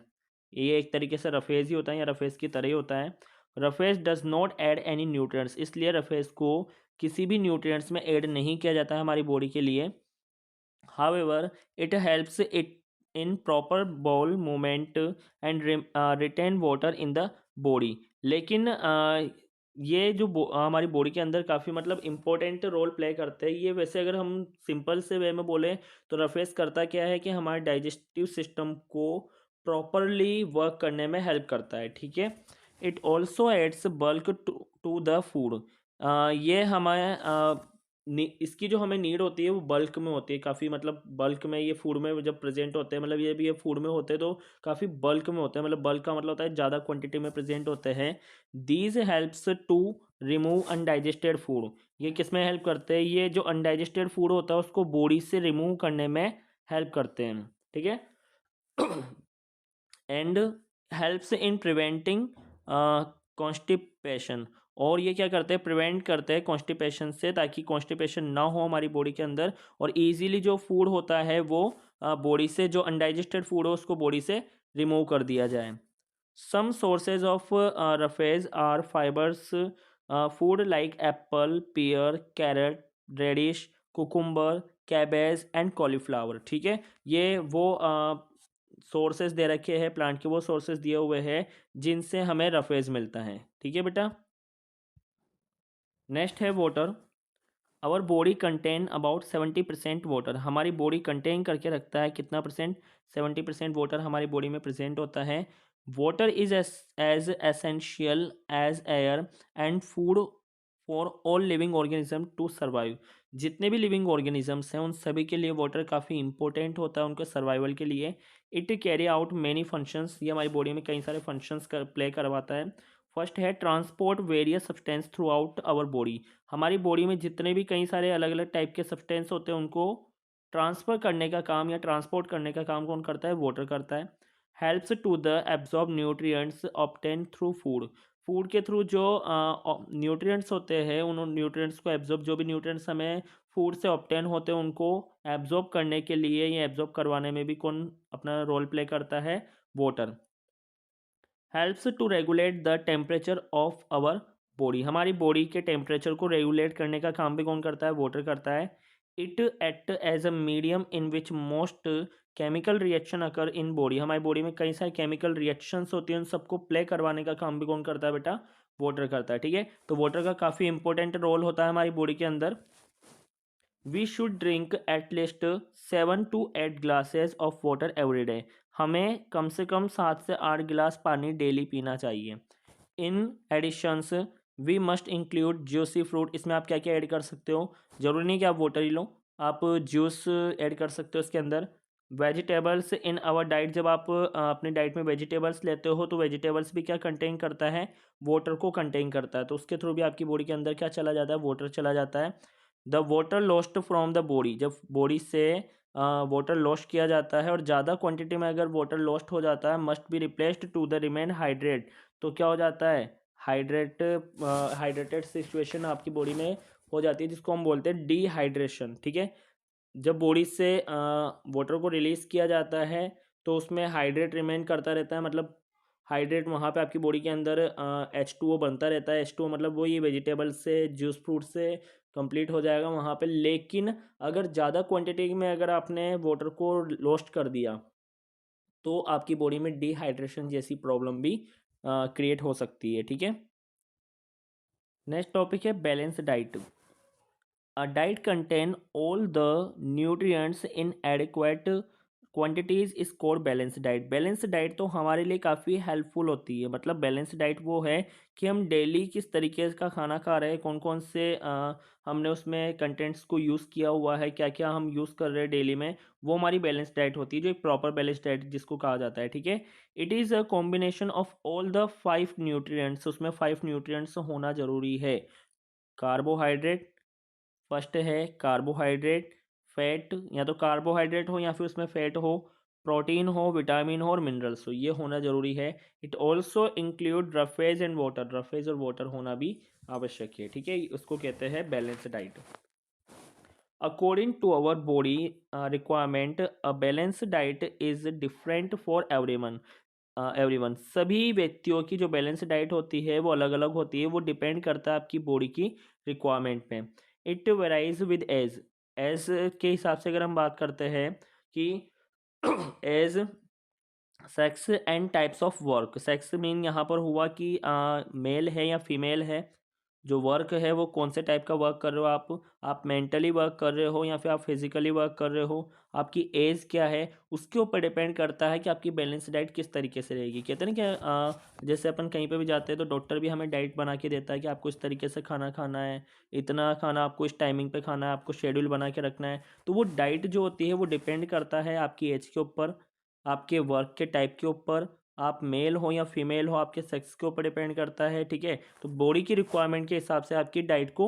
ये एक तरीके से रफेज ही होता है या रफेज की तरह ही होता है। Roughage does not add any nutrients, इसलिए रफेज को किसी भी न्यूट्रिएंट्स में ऐड नहीं किया जाता है हमारी बॉडी के लिए। However, it helps it in proper bowel movement and retain water in the body। लेकिन ये जो हमारी बॉडी के अंदर काफ़ी मतलब इम्पोर्टेंट रोल प्ले करते हैं ये। वैसे अगर हम सिंपल से वे में बोले तो रफेस करता क्या है कि हमारे डाइजेस्टिव सिस्टम को प्रॉपरली वर्क करने में हेल्प करता है। ठीक है, it also adds bulk to the food. ये हमारे इसकी जो हमें नीड होती है वो बल्क में होती है काफ़ी, मतलब बल्क में ये फूड में जब प्रेजेंट होते हैं, मतलब ये भी ये फूड में होते हैं तो काफ़ी बल्क में होते हैं, मतलब बल्क का मतलब होता है ज़्यादा क्वांटिटी में प्रेजेंट होते हैं। These helps to remove undigested food. ये किस में हेल्प करते हैं? ये जो अनडाइजेस्टेड फूड होता है उसको बॉडी से रिमूव करने में हेल्प करते हैं। ठीक है, and helps in preventing constipation. और ये क्या करते हैं? प्रिवेंट करते हैं कॉन्स्टिपेशन से, ताकि कॉन्स्टिपेशन ना हो हमारी बॉडी के अंदर और इजीली जो फूड होता है वो बॉडी से, जो अनडाइजेस्टेड फूड हो उसको बॉडी से रिमूव कर दिया जाए। Some sources of roughage are fibres food like apple, pear, carrot, radish, cucumber, cabbage and cauliflower. ठीक है, ये वो सोर्सेज दे रखे हैं प्लांट के, वो सोर्सेज दिए हुए हैं जिनसे हमें रफेज मिलता है। ठीक है बेटा, नेक्स्ट है water. Our body contain about 70% water. हमारी बॉडी कंटेन करके रखता है कितना परसेंट? 70% वाटर हमारी बॉडी में प्रेजेंट होता है। Water is as essential as air and food for all living organism to survive. जितने भी लिविंग ऑर्गेनिजम्स हैं उन सभी के लिए वाटर काफ़ी इंपॉर्टेंट होता है उनके सर्वाइवल के लिए। It carry out many functions. ये हमारी बॉडी में कई सारे फंक्शंस प्ले करवाता है। फर्स्ट है transport various substance throughout our body. हमारी बॉडी में जितने भी कई सारे अलग अलग टाइप के सब्सटेंस होते हैं उनको ट्रांसफ़र करने का काम या ट्रांसपोर्ट करने का काम कौन करता है? वाटर करता है। Helps to the absorb nutrients obtain through food. Food के थ्रू जो न्यूट्रिएंट्स होते हैं उन न्यूट्रिएंट्स को एब्जॉर्ब, जो भी न्यूट्रिएंट्स हमें फूड से ऑब्टेन होते हैं उनको एब्जॉर्ब करने के लिए या एब्जॉर्ब करवाने में भी कौन अपना रोल प्ले करता है? Water. Helps to regulate the temperature of our body. हमारी बॉडी के टेम्परेचर को रेगुलेट करने का काम भी कौन करता है? वाटर करता है। It act as a medium in which most chemical reaction occur in body. हमारी बॉडी में कई सारे केमिकल रिएक्शंस होती हैं, उन सबको प्ले करवाने का काम भी कौन करता है बेटा? वाटर करता है। ठीक है, तो वाटर का काफ़ी इंपॉर्टेंट रोल होता है हमारी बॉडी के अंदर। We should drink at least 7 to 8 glasses of water every day. हमें कम से कम 7 से 8 गिलास पानी डेली पीना चाहिए। In additions we must include juicy fruit. इसमें आप क्या क्या ऐड कर सकते हो? ज़रूरी नहीं कि आप वाटर ही लो, आप जूस ऐड कर सकते हो इसके अंदर। Vegetables in our diet. जब आप अपनी डाइट में वेजिटेबल्स लेते हो तो वेजिटेबल्स भी क्या कंटेन करता है? वाटर को कंटेन करता है, तो उसके थ्रू भी आपकी बॉडी के अंदर क्या चला जाता है? वाटर चला जाता है। The water lost from the body. जब बॉडी से वाटर लॉस्ट किया जाता है और ज़्यादा क्वांटिटी में अगर वाटर लॉस्ट हो जाता है, must be replaced to the remain hydrate. तो क्या हो जाता है? हाइड्रेटेड सिचुएशन आपकी बॉडी में हो जाती है, जिसको हम बोलते हैं डिहाइड्रेशन। ठीक है, जब बॉडी से वाटर को रिलीज़ किया जाता है तो उसमें हाइड्रेट रिमेन करता रहता है, मतलब हाइड्रेट वहाँ पे आपकी बॉडी के अंदर H2O बनता रहता है। H2O मतलब वो ये वेजिटेबल से, जूस फ्रूट से कंप्लीट हो जाएगा वहाँ पे। लेकिन अगर ज़्यादा क्वांटिटी में अगर आपने वाटर को लॉस्ट कर दिया तो आपकी बॉडी में डिहाइड्रेशन जैसी प्रॉब्लम भी क्रिएट हो सकती है। ठीक है, नेक्स्ट टॉपिक है balance diet. A diet contain all the nutrients in adequate quantities is code balance diet. Balance diet तो हमारे लिए काफ़ी हेल्पफुल होती है। मतलब बैलेंस डाइट वो है कि हम डेली किस तरीके का खाना खा रहे हैं, कौन कौन से हमने उसमें कंटेंट्स को यूज़ किया हुआ है, क्या क्या हम यूज़ कर रहे हैं डेली में, वो हमारी बैलेंस डाइट होती है, जो एक प्रॉपर बैलेंस डाइट जिसको कहा जाता है। ठीक है, it is a combination of all the 5 nutrients. उसमें 5 न्यूट्रिएंट्स होना ज़रूरी है। कार्बोहाइड्रेट, फर्स्ट है कार्बोहाइड्रेट, फैट, या तो कार्बोहाइड्रेट हो या फिर उसमें फैट हो, प्रोटीन हो, विटामिन हो और मिनरल्स हो, ये होना ज़रूरी है। It also include roughage and water. Roughage और वाटर होना भी आवश्यक है। ठीक है, उसको कहते हैं balance diet. According to our body requirement, a balance diet is different for everyone. सभी व्यक्तियों की जो बैलेंस डाइट होती है वो अलग अलग होती है। वो डिपेंड करता है आपकी बॉडी की रिक्वायरमेंट पे। It varies with age. Age के हिसाब से अगर हम बात करते हैं कि age sex and types of work. Sex mean यहाँ पर हुआ कि मेल है या फीमेल है। जो वर्क है वो कौन से टाइप का वर्क कर रहे हो आप मेंटली वर्क कर रहे हो या फिर आप फिजिकली वर्क कर रहे हो, आपकी एज क्या है, उसके ऊपर डिपेंड करता है कि आपकी बैलेंस डाइट किस तरीके से रहेगी। कहते हैं ना कि जैसे अपन कहीं पे भी जाते हैं तो डॉक्टर भी हमें डाइट बना के देता है कि आपको इस तरीके से खाना खाना है, इतना खाना आपको इस टाइमिंग पे खाना है, आपको शेड्यूल बना के रखना है। तो वो डाइट जो होती है वो डिपेंड करता है आपकी एज के ऊपर, आपके वर्क के टाइप के ऊपर, आप मेल हो या फीमेल हो, आपके सेक्स के ऊपर डिपेंड करता है। ठीक है, तो बॉडी की रिक्वायरमेंट के हिसाब से आपकी डाइट को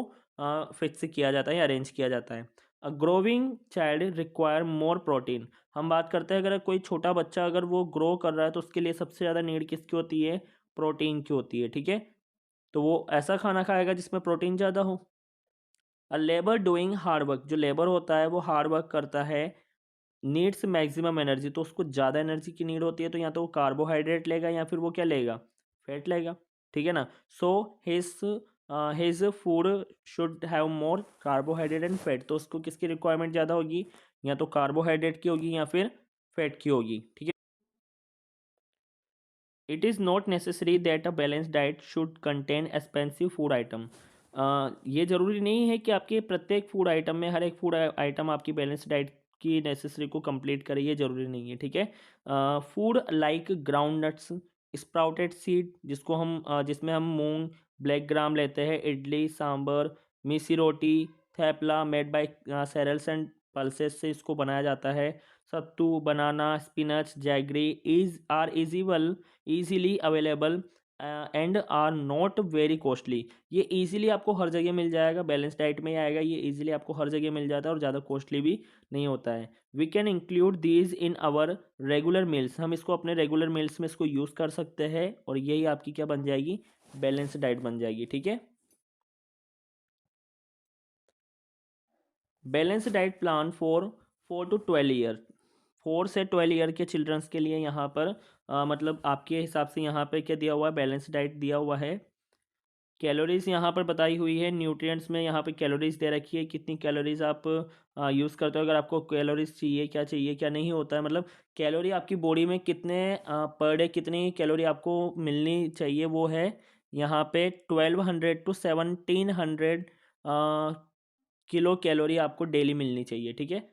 फिक्स किया जाता है या अरेंज किया जाता है। A growing child require more protein. हम बात करते हैं अगर कोई छोटा बच्चा अगर वो ग्रो कर रहा है तो उसके लिए सबसे ज़्यादा नीड किसकी होती है, प्रोटीन की होती है। ठीक है, तो वो ऐसा खाना खाएगा जिसमें प्रोटीन ज़्यादा हो। अ लेबर डूइंग हार्ड वर्क। जो लेबर होता है वो हार्ड वर्क करता है, नीड्स मैक्सिमम एनर्जी, तो उसको ज़्यादा एनर्जी की नीड होती है, तो या तो वो कार्बोहाइड्रेट लेगा या फिर वो क्या लेगा, फैट लेगा। ठीक है ना, so his his food should have more carbohydrate and fat. तो उसको किसकी रिक्वायरमेंट ज़्यादा होगी, या तो कार्बोहाइड्रेट की होगी या फिर फैट की होगी। ठीक है, it is not necessary that a balance diet should contain expensive food item. ये ज़रूरी नहीं है कि आपके प्रत्येक फूड आइटम में हर एक फूड आइटम आपकी बैलेंस डाइट की नेसेसरी को कंप्लीट करे, ये ज़रूरी नहीं है। ठीक है, food like ground nuts, sprouted seed, जिसमें हम मूंग, ब्लैक ग्राम लेते हैं, idli sambar, missi roti, thepla made by cereals and pulses से इसको बनाया जाता है। Sattu, banana, spinach, jaggery is are eligible easily available and are not very costly. ये ईजिली आपको हर जगह मिल जाएगा, बैलेंस डाइट में ही आएगा, ये ईजिली आपको हर जगह मिल जाता है और ज़्यादा कॉस्टली भी नहीं होता है। We can include these in our regular meals. हम इसको अपने रेगुलर मील्स में इसको यूज़ कर सकते हैं और यही आपकी क्या बन जाएगी, बैलेंस डाइट बन जाएगी। ठीक है, balance diet plan for 4 to 12 year. 4 से 12 ईयर के चिल्ड्रंस के लिए यहाँ पर मतलब आपके हिसाब से यहाँ पे क्या दिया हुआ है, बैलेंस डाइट दिया हुआ है। कैलोरीज यहाँ पर बताई हुई है, न्यूट्रिएंट्स में यहाँ पे कैलोरीज दे रखी है, कितनी कैलोरीज आप यूज़ करते हो, अगर आपको कैलोरीज चाहिए क्या नहीं होता है, मतलब कैलोरी आपकी बॉडी में कितने पर डे कितनी कैलोरी आपको मिलनी चाहिए, वो है यहाँ पे 1200 to 1700 किलो कैलोरी आपको डेली मिलनी चाहिए। ठीक है,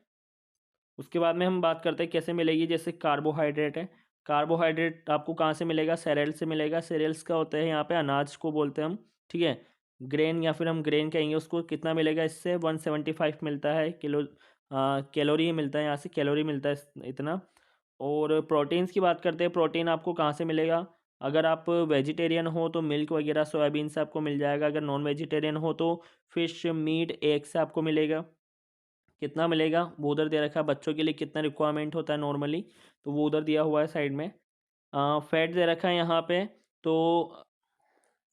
उसके बाद में हम बात करते हैं कैसे मिलेगी। जैसे कार्बोहाइड्रेट है, कार्बोहाइड्रेट आपको कहाँ से मिलेगा, सेरेल से मिलेगा। सेरेल्स का होता है यहाँ पे अनाज को बोलते हैं हम। ठीक है, ग्रेन या फिर हम ग्रेन कहेंगे उसको। कितना मिलेगा इससे, 175 मिलता है किलो कैलोरी मिलता है, यहाँ से कैलोरी मिलता है इतना। और प्रोटीन्स की बात करते हैं, प्रोटीन आपको कहाँ से मिलेगा, अगर आप वेजिटेरियन हो तो मिल्क वगैरह सोयाबीन से आपको मिल जाएगा, अगर नॉन वेजिटेरियन हो तो फिश, मीट, एग से आपको मिलेगा। कितना मिलेगा वो उधर दे रखा है, बच्चों के लिए कितना रिक्वायरमेंट होता है नॉर्मली, तो वो उधर दिया हुआ है साइड में। फैट दे रखा है यहाँ पे, तो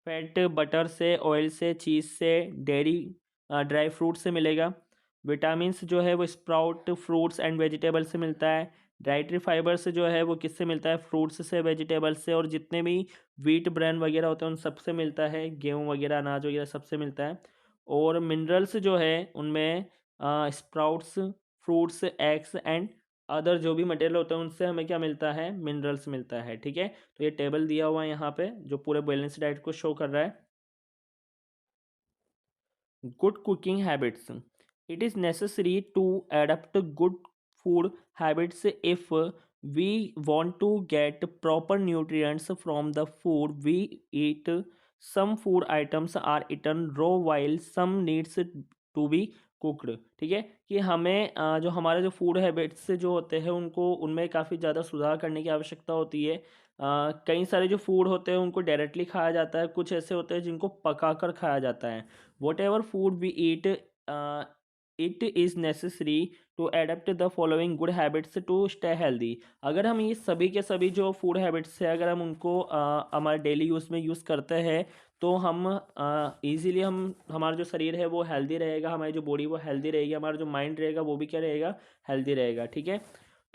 फैट बटर से, ऑयल से, चीज़ से, डेयरी ड्राई फ्रूट से मिलेगा। विटामिन्स जो है वो स्प्राउट फ्रूट्स एंड वेजिटेबल से मिलता है। डाइटरी फाइबर से जो है वो किससे मिलता है, फ्रूट्स से, वेजिटेबल्स से, और जितने भी व्हीट ब्रेन वगैरह होते हैं उन सब से मिलता है, गेहूँ वगैरह अनाज वगैरह सबसे मिलता है। और मिनरल्स जो है उनमें sprouts, fruits, eggs and other जो भी मटेरियल होते हैं उनसे हमें क्या मिलता है, मिनरल्स मिलता है। ठीक है, तो ये टेबल दिया हुआ है यहाँ पे जो पूरे बैलेंस डाइट को शो कर रहा है। Good cooking habits, it is necessary to adapt good food habits. If we want to get proper nutrients from the food we eat, some food items are eaten raw while some needs to be cooked. ठीक है, कि हमें जो हमारे जो food habits जो होते हैं उनको उनमें काफ़ी ज़्यादा सुधार करने की आवश्यकता होती है। कई सारे जो फूड होते हैं उनको डायरेक्टली खाया जाता है, कुछ ऐसे होते हैं जिनको पका कर खाया जाता है। Whatever food we eat, it is necessary to adapt the following good habits to stay healthy. अगर हम ये सभी के सभी जो फूड हैबिट्स है अगर हम उनको हमारे डेली यूज़ में यूज़ करते हैं तो हम इजीली हम हमारा जो शरीर है वो हेल्दी रहेगा, हमारी जो बॉडी वो हेल्दी रहेगी, हमारा जो माइंड रहेगा वो भी क्या रहेगा, हेल्दी रहेगा। ठीक है,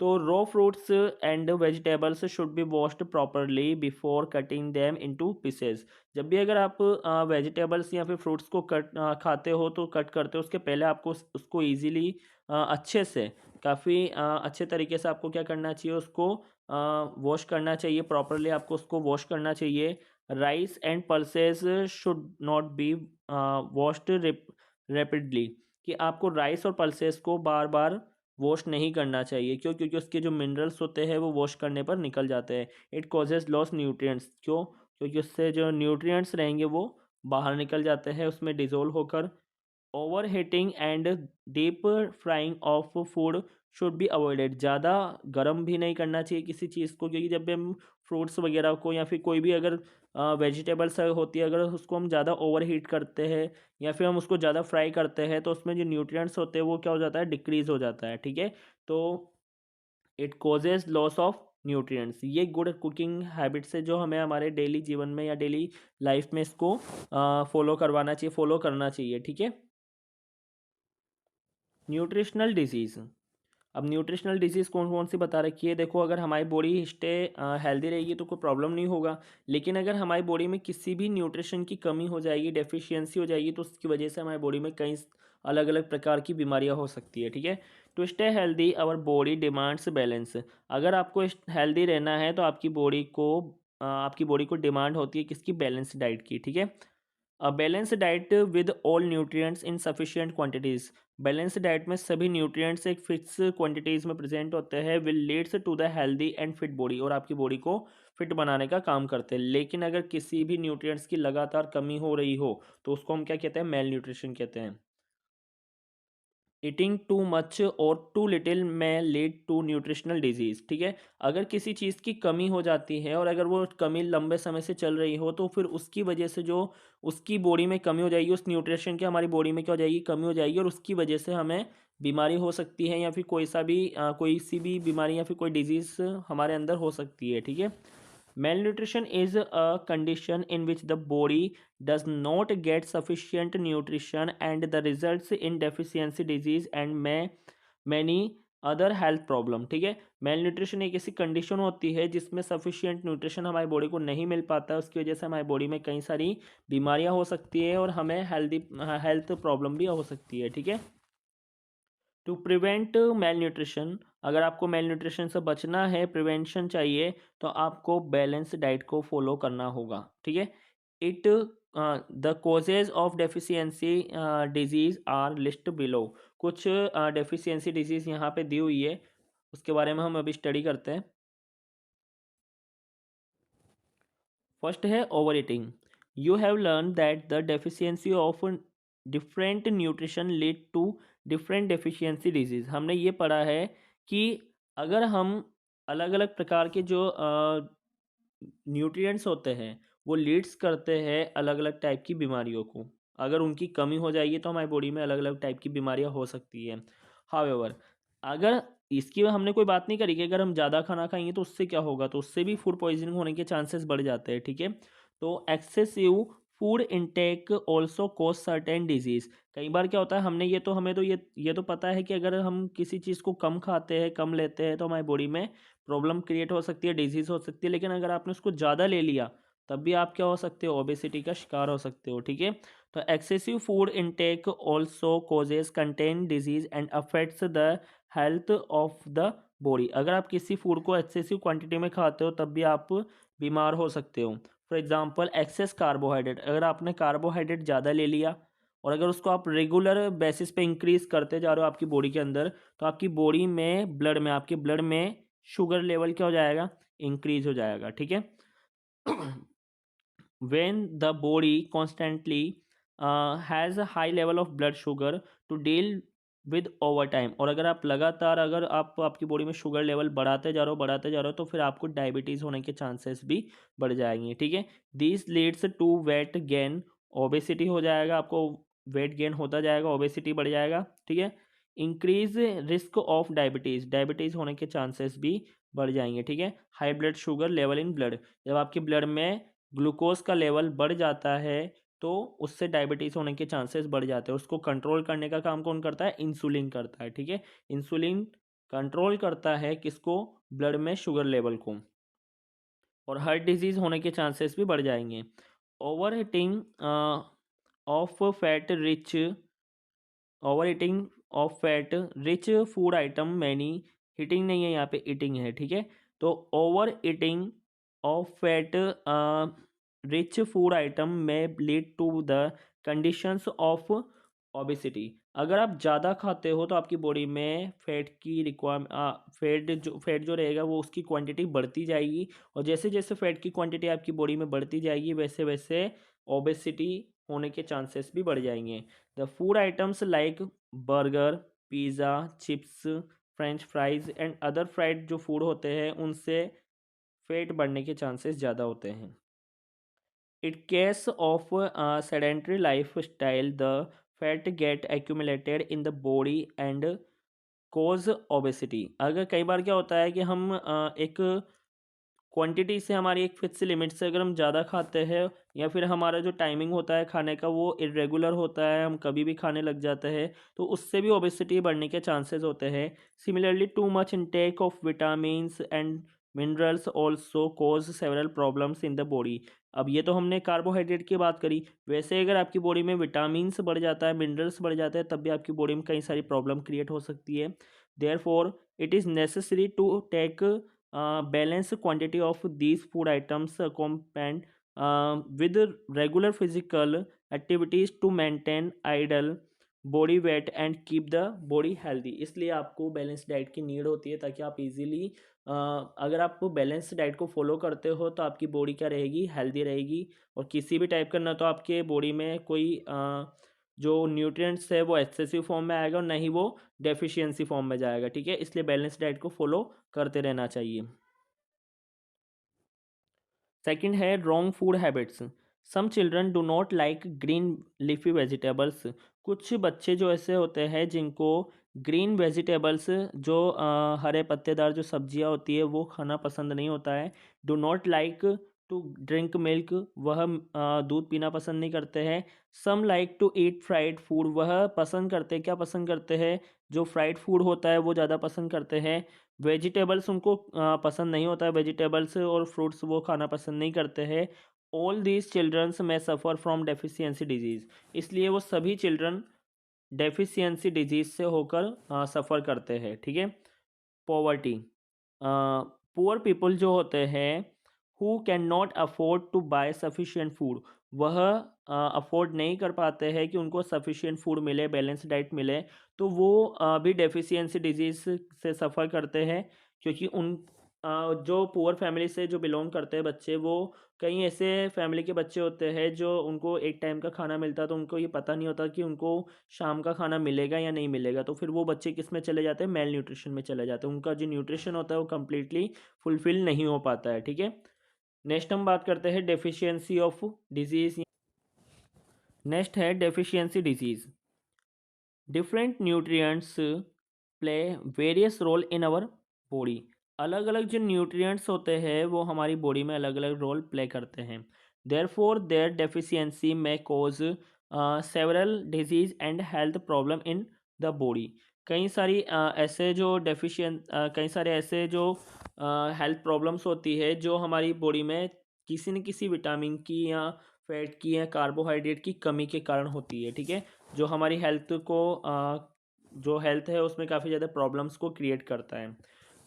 तो raw fruits and vegetables should be washed properly before cutting them into pieces. जब भी अगर आप वेजिटेबल्स या फिर फ्रूट्स को खाते हो तो कट करते हो उसके पहले आपको उसको ईजीली अच्छे से काफ़ी अच्छे तरीके से आपको क्या करना चाहिए, उसको वॉश करना चाहिए, प्रॉपरली आपको उसको वॉश करना चाहिए। Rice and pulses should not be washed rapidly, कि आपको राइस और पल्सेस को बार बार वॉश नहीं करना चाहिए। क्यों? क्योंकि उसके जो मिनरल्स होते हैं वो वॉश करने पर निकल जाते हैं। It causes loss nutrients. क्यों? क्योंकि उससे जो न्यूट्रिएंट्स रहेंगे वो बाहर निकल जाते हैं उसमें डिज़ोल्व होकर। Over heating and deep frying of food should be avoided. ज़्यादा गर्म भी नहीं करना चाहिए किसी चीज़ को, क्योंकि जब भी हम फ्रूट्स वगैरह को या फिर कोई भी अगर वेजिटेबल्स होती है अगर उसको हम ज़्यादा ओवर हीट करते हैं या फिर हम उसको ज़्यादा फ्राई करते हैं तो उसमें जो न्यूट्रिएंट्स होते हैं वो क्या हो जाता है, डिक्रीज़ हो जाता है। ठीक है, तो it causes loss of nutrients. ये गुड कुकिंग हैबिट्स है जो हमें हमारे डेली जीवन में या डेली लाइफ में इसको फॉलो करवाना चाहिए, फॉलो करना चाहिए। ठीक है, न्यूट्रिशनल डिजीज़। अब न्यूट्रिशनल डिजीज़ कौन कौन सी बता रखी है, देखो अगर हमारी बॉडी स्टे हेल्दी रहेगी तो कोई प्रॉब्लम नहीं होगा, लेकिन अगर हमारी बॉडी में किसी भी न्यूट्रिशन की कमी हो जाएगी, डेफिशिएंसी हो जाएगी तो उसकी वजह से हमारी बॉडी में कई अलग अलग प्रकार की बीमारियां हो सकती है। ठीक है, to stay healthy our body demands balance. अगर आपको हेल्दी रहना है तो आपकी बॉडी को डिमांड होती है किसकी, बैलेंस डाइट की। ठीक है, अ balance diet with all nutrients in sufficient quantities. Balance diet में सभी न्यूट्रिएंट्स एक फिक्स क्वांटिटीज़ में प्रेजेंट होते हैं, will leads to the healthy and fit body, और आपकी बॉडी को फिट बनाने का काम करते हैं। लेकिन अगर किसी भी न्यूट्रिएंट्स की लगातार कमी हो रही हो तो उसको हम क्या कहते हैं, मेल न्यूट्रिशन कहते हैं। ईटिंग टू मच और टू लिटिल में लीड टू न्यूट्रिशनल डिजीज़। ठीक है, अगर किसी चीज़ की कमी हो जाती है और अगर वो कमी लंबे समय से चल रही हो तो फिर उसकी वजह से जो उसकी बॉडी में कमी हो जाएगी, उस न्यूट्रिशन की हमारी बॉडी में क्या हो जाएगी, कमी हो जाएगी, और उसकी वजह से हमें बीमारी हो सकती है या फिर कोई सी भी बीमारी या फिर कोई डिजीज़ हमारे अंदर हो सकती है। ठीक है, malnutrition is a condition in which the body does not get sufficient nutrition and the results in deficiency disease and many other health problem. ठीक है, मेल न्यूट्रिशन एक ऐसी कंडीशन होती है जिसमें सफिशिएंट न्यूट्रिशन हमारी बॉडी को नहीं मिल पाता है, उसकी वजह से हमारी बॉडी में कई सारी बीमारियां हो सकती है और हमें हेल्थ प्रॉब्लम भी हो सकती है। ठीक है, टू प्रिवेंट मेल न्यूट्रिशन, अगर आपको मेल न्यूट्रिशन से बचना है, प्रिवेंशन चाहिए, तो आपको बैलेंस डाइट को फॉलो करना होगा। ठीक है, it the causes of deficiency disease are list below. कुछ डेफिशिएंसी डिजीज़ यहाँ पे दी हुई है, उसके बारे में हम अभी स्टडी करते हैं। फर्स्ट है overeating. You have learn that the deficiency of different nutrition lead to different deficiency disease. हमने ये पढ़ा है कि अगर हम अलग अलग प्रकार के जो न्यूट्रिएंट्स होते हैं वो लीड्स करते हैं अलग अलग टाइप की बीमारियों को। अगर उनकी कमी हो जाएगी तो हमारी बॉडी में अलग अलग टाइप की बीमारियां हो सकती हैं। हाउएवर, अगर इसकी हमने कोई बात नहीं करी कि अगर हम ज़्यादा खाना खाएंगे तो उससे क्या होगा, तो उससे भी फूड पॉइजनिंग होने के चांसेस बढ़ जाते हैं। ठीक है, तो excessive food intake also cause certain disease. कई बार क्या होता है, हमें तो ये तो पता है कि अगर हम किसी चीज़ को कम खाते हैं, कम लेते हैं तो हमारी बॉडी में प्रॉब्लम क्रिएट हो सकती है, डिजीज़ हो सकती है। लेकिन अगर आपने उसको ज़्यादा ले लिया तब भी आप क्या हो सकते हो, ओबेसिटी का शिकार हो सकते हो। ठीक है, तो excessive food intake also causes contain disease and affects the health of the body. अगर आप किसी फूड को एक्सेसिव क्वांटिटी में खाते हो तब भी आप बीमार हो सकते हो। फॉर एग्जांपल एक्सेस कार्बोहाइड्रेट, अगर आपने कार्बोहाइड्रेट ज़्यादा ले लिया और अगर उसको आप रेगुलर बेसिस पे इंक्रीज करते जा रहे हो आपकी बॉडी के अंदर, तो आपकी बॉडी में आपके ब्लड में शुगर लेवल क्या हो जाएगा, इंक्रीज हो जाएगा, ठीक है। when the body constantly has a high level of blood sugar to deal with over time, और अगर आप लगातार अगर आप आपकी बॉडी में शुगर लेवल बढ़ाते जा रहे हो तो फिर आपको डायबिटीज़ होने के चांसेस भी बढ़ जाएंगे, ठीक है। This leads to weight gain, obesity हो जाएगा, आपको वेट गेन होता जाएगा, ओबेसिटी बढ़ जाएगा, ठीक है। इंक्रीज रिस्क ऑफ डायबिटीज़ होने के चांसेस भी बढ़ जाएंगे, ठीक है। High blood sugar level in blood, जब आपके ब्लड में ग्लूकोज का लेवल बढ़ जाता है तो उससे डायबिटीज़ होने के चांसेस बढ़ जाते हैं। उसको कंट्रोल करने का काम कौन करता है, इंसुलिन करता है, ठीक है। इंसुलिन कंट्रोल करता है किसको, ब्लड में शुगर लेवल को, और हार्ट डिजीज़ होने के चांसेस भी बढ़ जाएंगे। Overheating of fat rich overeating of fat rich food item many, heating नहीं है यहाँ पे, ईटिंग है, ठीक है। तो overeating of fat rich food item में lead to the conditions of obesity. अगर आप ज़्यादा खाते हो तो आपकी बॉडी में फैट की फैट जो रहेगा वो उसकी क्वांटिटी बढ़ती जाएगी, और जैसे जैसे फैट की क्वांटिटी आपकी बॉडी में बढ़ती जाएगी वैसे वैसे ओबेसिटी होने के चांसेस भी बढ़ जाएंगे। The food items like burger, pizza, chips, French fries and other fried जो फूड होते हैं उनसे फैट बढ़ने के चांसेस ज़्यादा होते हैं। In case of sedentary lifestyle, the fat get accumulated in the body and cause obesity। अगर कई बार क्या होता है कि हम एक क्वांटिटी से, हमारी एक फिक्स लिमिट से अगर हम ज़्यादा खाते हैं, या फिर हमारा जो टाइमिंग होता है खाने का वो इरेगुलर होता है, हम कभी भी खाने लग जाते हैं, तो उससे भी ओबेसिटी बढ़ने के चांसेस होते हैं। Similarly too much intake of vitamins and minerals also cause several problems in the body. अब ये तो हमने कार्बोहाइड्रेट की बात करी, वैसे अगर आपकी बॉडी में विटामिन्स बढ़ जाता है, मिनरल्स बढ़ जाते हैं, तब भी आपकी बॉडी में कई सारी प्रॉब्लम क्रिएट हो सकती है। Therefore it is necessary to take balance quantity of these food items accompanied with regular physical activities to maintain ideal body weight and keep the body healthy. इसलिए आपको बैलेंस डाइट की need होती है ताकि आप इजीली अगर आप balance diet को फॉलो करते हो तो आपकी बॉडी क्या रहेगी, हेल्दी रहेगी, और किसी भी टाइप का ना तो आपके बॉडी में कोई जो न्यूट्रिएंट्स है वो एक्सेसिव फॉर्म में आएगा और ना ही वो डेफिशिएंसी फॉर्म में जाएगा, ठीक है। इसलिए बैलेंस डाइट को फॉलो करते रहना चाहिए। सेकंड है wrong food habits. Some children do not like green leafy vegetables. कुछ बच्चे जो ऐसे होते हैं जिनको ग्रीन वेजिटेबल्स जो हरे पत्तेदार जो सब्जियां होती है वो खाना पसंद नहीं होता है। Do not like to drink milk, वह दूध पीना पसंद नहीं करते हैं। Some like to eat fried food, वह पसंद करते हैं, क्या पसंद करते हैं, जो फ्राइड फूड होता है वो ज़्यादा पसंद करते हैं। वेजिटेबल्स उनको पसंद नहीं होता है, वेजिटेबल्स और फ्रूट्स वो खाना पसंद नहीं करते हैं। ऑल दीज चिल्ड्रंस में सफ़र फ्रॉम डेफिशिएंसी डिजीज़, इसलिए वो सभी चिल्ड्रन डेफिशिएंसी डिजीज़ से होकर सफ़र करते हैं, ठीक है। पॉवर्टी, पुअर पीपल जो होते हैं who can not afford to buy sufficient food, वह अफोर्ड नहीं कर पाते हैं कि उनको सफिशिएंट फूड मिले, बैलेंस डाइट मिले, तो वो भी डेफिशिएंसी डिजीज़ से सफ़र करते हैं। क्योंकि उन जो पुअर फैमिली से जो बिलोंग करते हैं बच्चे, वो कई ऐसे फैमिली के बच्चे होते हैं जो उनको एक टाइम का खाना मिलता है तो उनको ये पता नहीं होता कि उनको शाम का खाना मिलेगा या नहीं मिलेगा, तो फिर वो बच्चे किस में चले जाते हैं, मेल न्यूट्रिशन में चले जाते हैं, उनका जो न्यूट्रिशन होता है वो कम्प्लीटली फुलफिल नहीं हो पाता है, ठीक है। नेक्स्ट हम बात करते हैं डेफिशिएंसी ऑफ डिजीज़। नेक्स्ट है deficiency disease. Different nutrients play various role in our body. अलग अलग जो न्यूट्रिएंट्स होते हैं वो हमारी बॉडी में अलग अलग रोल प्ले करते हैं। देयरफॉर देयर डेफिशिएंसी में cause several disease and health problem in the body. कई सारी कई सारे ऐसे जो हेल्थ प्रॉब्लम्स होती है जो हमारी बॉडी में किसी न किसी विटामिन की या फैट की या कार्बोहाइड्रेट की कमी के कारण होती है, ठीक है। जो हमारी हेल्थ को जो हेल्थ है उसमें काफ़ी ज़्यादा प्रॉब्लम्स को क्रिएट करता है।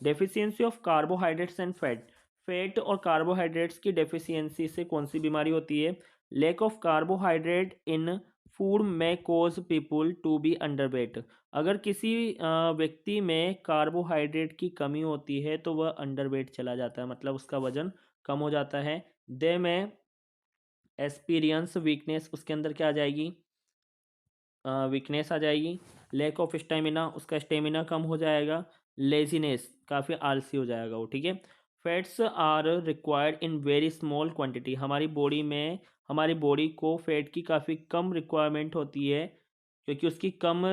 Deficiency of carbohydrates and fat और कार्बोहाइड्रेट्स की डेफिशिएंसी से कौन सी बीमारी होती है, lack of carbohydrate in food में causes people to be underweight. अगर किसी व्यक्ति में कार्बोहाइड्रेट की कमी होती है तो वह अंडरवेट चला जाता है, मतलब उसका वजन कम हो जाता है। दे में एक्सपीरियंस वीकनेस, उसके अंदर क्या आ जाएगी, वीकनेस आ जाएगी। लैक ऑफ स्टेमिना, उसका स्टेमिना कम हो जाएगा। लेजीनेस, काफ़ी आलसी हो जाएगा वो, ठीक है। Fats are required in very small quantity, हमारी बॉडी में, हमारी बॉडी को फैट की काफ़ी कम रिक्वायरमेंट होती है, क्योंकि उसकी कम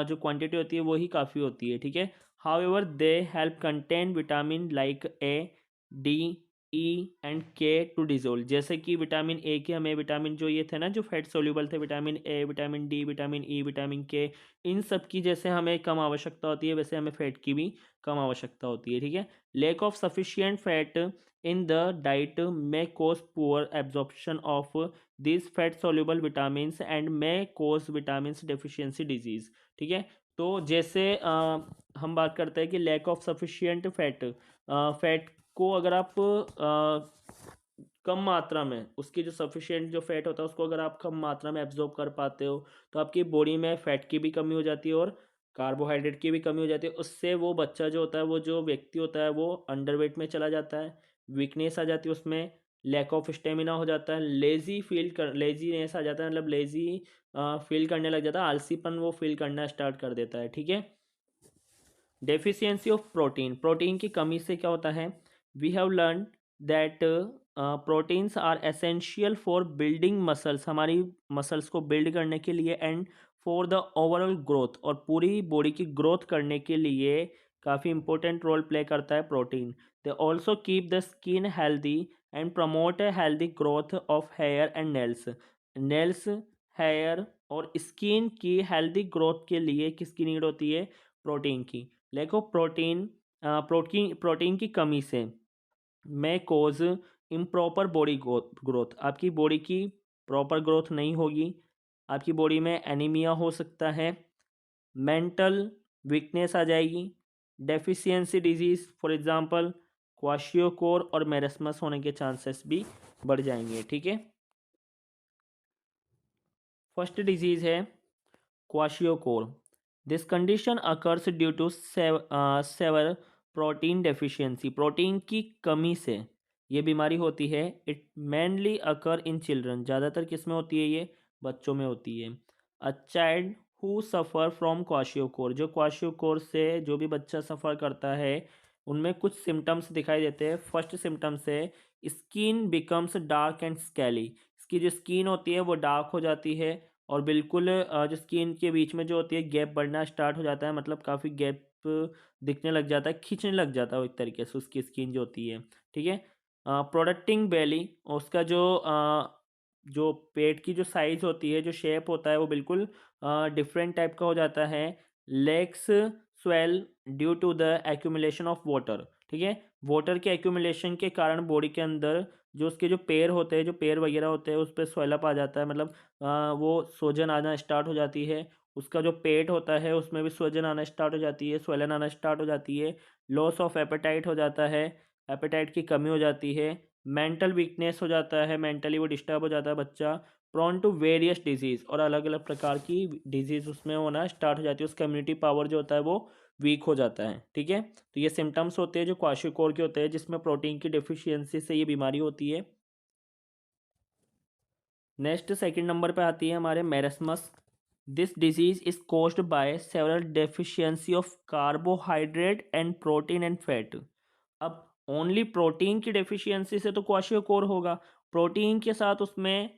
जो क्वांटिटी होती है वही काफ़ी होती है, ठीक है। However they help contain vitamin like a, D, E and के टू डिजोल्व, जैसे कि विटामिन ए के हमें विटामिन जो ये थे ना, जो फैट सोल्यूबल थे, vitamin A, vitamin D, vitamin E, vitamin के, इन सब की जैसे हमें कम आवश्यकता होती है वैसे हमें फैट की भी कम आवश्यकता होती है, ठीक है। Lack of sufficient fat in the diet may cause poor absorption of this fat soluble vitamin and may cause vitamin deficiency disease, ठीक है। तो जैसे हम बात करते हैं कि lack of sufficient fat, fat को अगर आप कम मात्रा में, उसकी जो सफिशिएंट जो फैट होता है उसको अगर आप कम मात्रा में एब्जॉर्ब कर पाते हो तो आपकी बॉडी में फैट की भी कमी हो जाती है और कार्बोहाइड्रेट की भी कमी हो जाती है। उससे वो बच्चा जो होता है, वो जो व्यक्ति होता है, वो अंडरवेट में चला जाता है, वीकनेस आ जाती है उसमें, लैक ऑफ स्टेमिना हो जाता है, लेजीनेस आ जाता है, मतलब लेजी फील करने लग जाता है, आलसीपन वो फील करना स्टार्ट कर देता है, ठीक है। डेफिशिएंसी ऑफ प्रोटीन, प्रोटीन की कमी से क्या होता है, we have learn that proteins are essential for building muscles, हमारी मसल्स को बिल्ड करने के लिए, and for the overall growth, और पूरी बॉडी की ग्रोथ करने के लिए काफ़ी इंपॉर्टेंट रोल प्ले करता है protein. They also keep the skin healthy and promote a healthy growth of hair and nails, nails, hair और स्किन की हेल्दी ग्रोथ के लिए किसकी नीड होती है, प्रोटीन की। लैक ऑफ प्रोटीन की कमी से में कोज इम्प्रॉपर बॉडी ग्रोथ, आपकी बॉडी की प्रॉपर ग्रोथ नहीं होगी, आपकी बॉडी में एनीमिया हो सकता है, मेंटल वीकनेस आ जाएगी, डेफिशिएंसी डिजीज फॉर एग्जांपल क्वाशियोकोर और मेरेस्मस होने के चांसेस भी बढ़ जाएंगे, ठीक है। फर्स्ट डिजीज है kwashiorkor. This condition occurs due to severe protein deficiency, protein की कमी से ये बीमारी होती है। It mainly occur in children, ज़्यादातर किस में होती है, ये बच्चों में होती है। A child who suffer from kwashiorkor, जो क्वाशियोकोर से जो भी बच्चा सफ़र करता है उनमें कुछ सिम्टम्स दिखाई देते हैं। फर्स्ट सिम्टम्स है स्किन बिकम्स डार्क एंड स्कैली, इसकी जो स्किन होती है वो डार्क हो जाती है और बिल्कुल जो स्किन के बीच में जो होती है गैप बढ़ना स्टार्ट हो जाता है, मतलब काफ़ी गैप दिखने लग जाता है, खींचने लग जाता है वो एक तरीके से उसकी स्किन जो होती है, ठीक है। प्रोडक्टिंग बेली, उसका जो पेट की जो साइज होती है, जो शेप होता है वो बिल्कुल डिफरेंट टाइप का हो जाता है। Legs swell due to the accumulation of water, ठीक है। वाटर के एक्यूमुलेशन के कारण बॉडी के अंदर जो उसके जो पैर होते हैं, जो पैर वगैरह होते हैं उस पर स्वेलअप आ जाता है, मतलब वो सूजन आना स्टार्ट हो जाती है। उसका जो पेट होता है उसमें भी सूजन आना स्टार्ट हो जाती है, स्वेलन आना स्टार्ट हो जाती है। लॉस ऑफ एपेटाइट हो जाता है, एपेटाइट की कमी हो जाती है। मेंटल वीकनेस हो जाता है, मेंटली वो डिस्टर्ब हो जाता है बच्चा। प्रॉन टू वेरियस डिजीज़, और अलग अलग प्रकार की डिजीज़ उसमें होना स्टार्ट हो जाती है, उसका इम्यूनिटी पावर जो होता है वो वीक हो जाता है, ठीक है। तो ये सिम्टम्स होते हैं जो क्वाशियोकोर के होते हैं, जिसमें प्रोटीन की डेफिशिएंसी से ये बीमारी होती है। नेक्स्ट सेकंड नंबर पे आती है हमारे marasmus. This disease is caused by several deficiency of carbohydrate and protein and fat. अब ओनली प्रोटीन की डेफिशिएंसी से तो क्वाशियोकोर होगा, प्रोटीन के साथ उसमें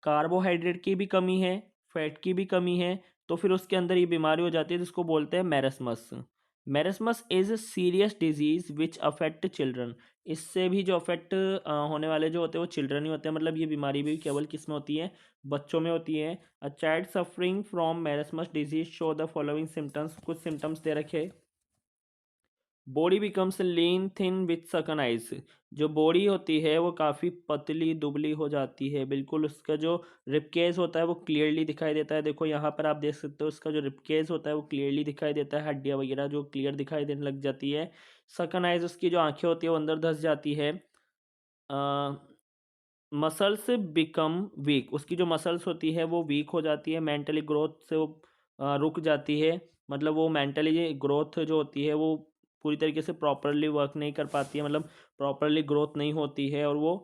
कार्बोहाइड्रेट की भी कमी है, फैट की भी कमी है, तो फिर उसके अंदर ये बीमारी हो जाती है जिसको बोलते हैं marasmus. Marasmus is a serious disease which affect children, इससे भी जो अफेक्ट होने वाले जो होते हैं वो चिल्ड्रन ही होते हैं, मतलब ये बीमारी भी केवल किस में होती है, बच्चों में होती है। A child suffering from marasmus disease show the following symptoms, कुछ सिम्टम्स दे रखे। Body becomes lean thin with sunken eyes, जो बॉडी होती है वो काफ़ी पतली दुबली हो जाती है, बिल्कुल उसका जो रिपकेज होता है वो क्लियरली दिखाई देता है। देखो यहाँ पर आप देख सकते हो उसका जो रिपकेज होता है वो क्लियरली दिखाई देता है, हड्डियाँ वगैरह जो क्लियर दिखाई देने लग जाती है। सकन आइज, उसकी जो आंखें होती है वो अंदर धंस जाती है। मसल्स बिकम वीक, उसकी जो मसल्स होती है वो वीक हो जाती है, मेंटली ग्रोथ से वो रुक जाती है। मतलब वो मेंटली ग्रोथ जो होती है वो पूरी तरीके से प्रॉपरली वर्क नहीं कर पाती है, मतलब प्रॉपरली ग्रोथ नहीं होती है। और वो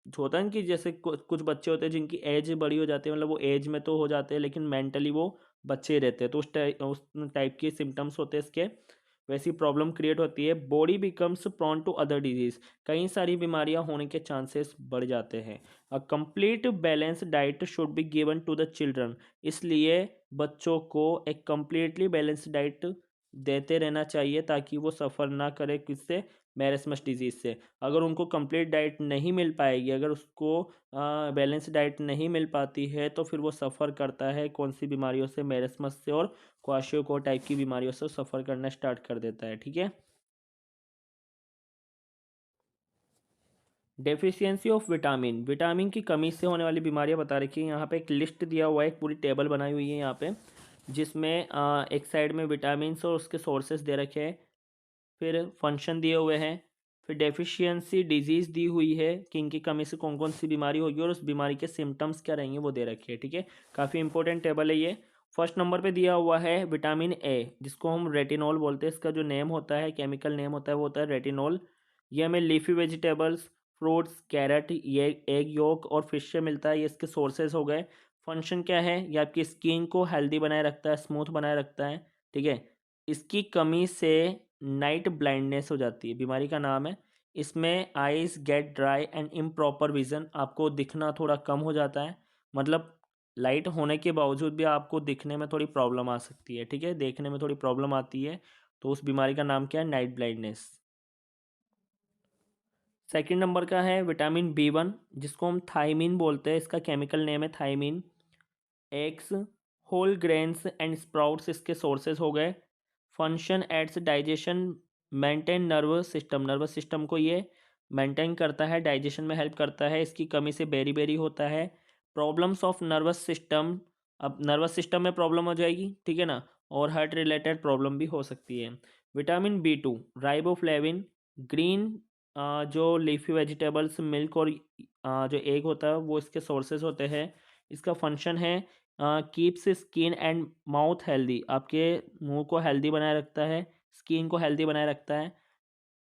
होता है ना कि जैसे कुछ बच्चे होते हैं जिनकी एज बड़ी हो जाती है, मतलब वो एज में तो हो जाते हैं लेकिन मेंटली वो बच्चे ही रहते हैं, तो उस टाइप के सिम्टम्स होते हैं इसके। वैसी प्रॉब्लम क्रिएट होती है। Body becomes prone to other disease, कई सारी बीमारियां होने के चांसेस बढ़ जाते हैं। A complete balance diet should be given to the children, इसलिए बच्चों को एक कम्प्लीटली बैलेंस डाइट देते रहना चाहिए ताकि वो सफ़र ना करे किससे, मैरस्मस डिजीज़ से। अगर उनको कंप्लीट डाइट नहीं मिल पाएगी, अगर उसको बैलेंस डाइट नहीं मिल पाती है तो फिर वो सफ़र करता है कौन सी बीमारियों से, मैरस्मस से और क्वाशियोको टाइप की बीमारियों से सफ़र करना स्टार्ट कर देता है। ठीक है। डेफिशिएंसी ऑफ विटामिन, विटामिन की कमी से होने वाली बीमारियां बता रखी है। यहाँ पे एक लिस्ट दिया हुआ है, एक पूरी टेबल बनाई हुई है यहाँ पे, जिसमें एक साइड में विटामिन और उसके सोर्सेज दे रखे हैं, फिर फंक्शन दिए हुए हैं, फिर डेफिशिएंसी डिजीज़ दी हुई है कि इनकी कमी से कौन कौन सी बीमारी होगी और उस बीमारी के सिम्टम्स क्या रहेंगे वो दे रखे हैं। ठीक है, काफ़ी इंपॉर्टेंट टेबल है ये। फर्स्ट नंबर पे दिया हुआ है विटामिन ए, जिसको हम रेटिनॉल बोलते हैं। इसका जो नेम होता है, केमिकल नेम होता है, वो होता है रेटिनॉल। ये हमें लीफी वेजिटेबल्स, फ्रूट्स, कैरेट, ये एग योक और फिश से मिलता है। ये इसके सोर्सेज हो गए। फंक्शन क्या है, ये आपकी स्किन को हेल्दी बनाए रखता है, स्मूथ बनाए रखता है। ठीक है, इसकी कमी से नाइट ब्लाइंडनेस हो जाती है, बीमारी का नाम है। इसमें eyes get dry and improper vision, आपको दिखना थोड़ा कम हो जाता है, मतलब लाइट होने के बावजूद भी आपको दिखने में थोड़ी प्रॉब्लम आ सकती है। ठीक है, देखने में थोड़ी प्रॉब्लम आती है, तो उस बीमारी का नाम क्या है, नाइट ब्लाइंडनेस। सेकंड नंबर का है विटामिन बी 1, जिसको हम थायमीन बोलते हैं, इसका केमिकल नेम है thiamine. Eggs, whole grains and sprouts इसके सोर्सेज हो गए। Function aids digestion, maintain nervous system, nervous system को ये मेंटेन करता है, डाइजेशन में हेल्प करता है। इसकी कमी से बेरी बेरी होता है। प्रॉब्लम्स ऑफ नर्वस सिस्टम, अब नर्वस सिस्टम में प्रॉब्लम हो जाएगी, ठीक है ना, और हार्ट रिलेटेड प्रॉब्लम भी हो सकती है। विटामिन बी 2, राइबोफ्लेविन, ग्रीन जो लीफी वेजिटेबल्स, मिल्क और जो एग होता है वो इसके सोर्सेज होते हैं। इसका फंक्शन है keeps skin and mouth healthy, आपके मुंह को हेल्दी बनाए रखता है, स्किन को हेल्दी बनाए रखता है।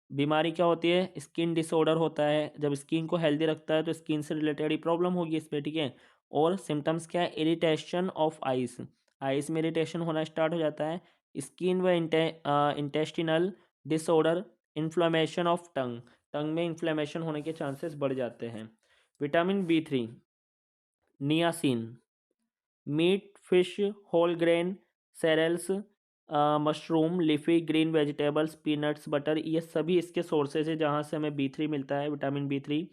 बीमारी क्या होती है, स्किन डिसऑर्डर होता है। जब स्किन को हेल्दी रखता है तो स्किन से रिलेटेड ही प्रॉब्लम होगी इसमें। ठीक है, और सिम्टम्स क्या है, इरिटेशन ऑफ आइस, आइस में इरिटेशन होना स्टार्ट हो जाता है। स्किन व intestinal disorder, inflammation of tongue, tongue में इन्फ्लेमेशन होने के चांसेस बढ़ जाते हैं। Vitamin B 3, niacin, meat, fish, whole grain, cereals, mushroom, leafy green vegetables, peanuts, butter, ये सभी इसके सोर्सेज है जहाँ से हमें बी 3 मिलता है, विटामिन बी 3।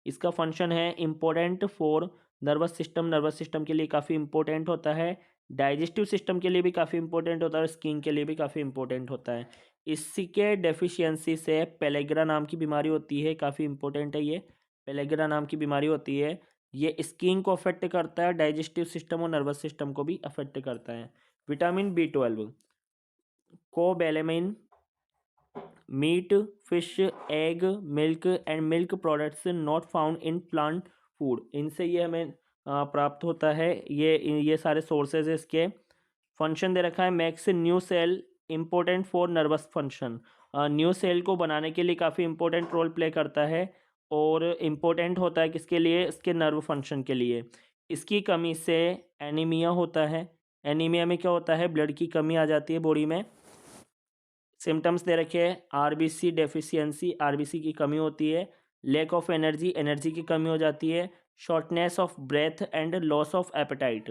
इसका फंक्शन है important for nervous system, nervous system के लिए काफ़ी इंपॉर्टेंट होता है, डाइजेस्टिव सिस्टम के लिए भी काफ़ी इंपॉर्टेंट होता है, और स्किन के लिए भी काफ़ी इंपॉर्टेंट होता है। इसी के डेफिशिएंसी से पेलेग्रा नाम की बीमारी होती है, काफ़ी इंपॉर्टेंट है ये। पेलेग्रा नाम की बीमारी होती है, ये स्किन को अफेक्ट करता है, डाइजेस्टिव सिस्टम और नर्वस सिस्टम को भी अफेक्ट करता है। Vitamin B 12, cobalamin, meat, fish, egg, milk and milk products not found in plant food, इनसे ये हमें प्राप्त होता है। ये सारे सोर्सेज है इसके। फंक्शन दे रखा है, makes new cell important for nervous function, new cell को बनाने के लिए काफ़ी इंपॉर्टेंट रोल प्ले करता है, और इम्पोर्टेंट होता है किसके लिए, इसके नर्व फंक्शन के लिए। इसकी कमी से एनीमिया होता है। एनीमिया में क्या होता है, ब्लड की कमी आ जाती है बॉडी में। सिम्टम्स दे रखे हैं, आरबीसी डेफिशिएंसी, आरबीसी की कमी होती है। लैक ऑफ एनर्जी, एनर्जी की कमी हो जाती है। Shortness of breath and loss of appetite,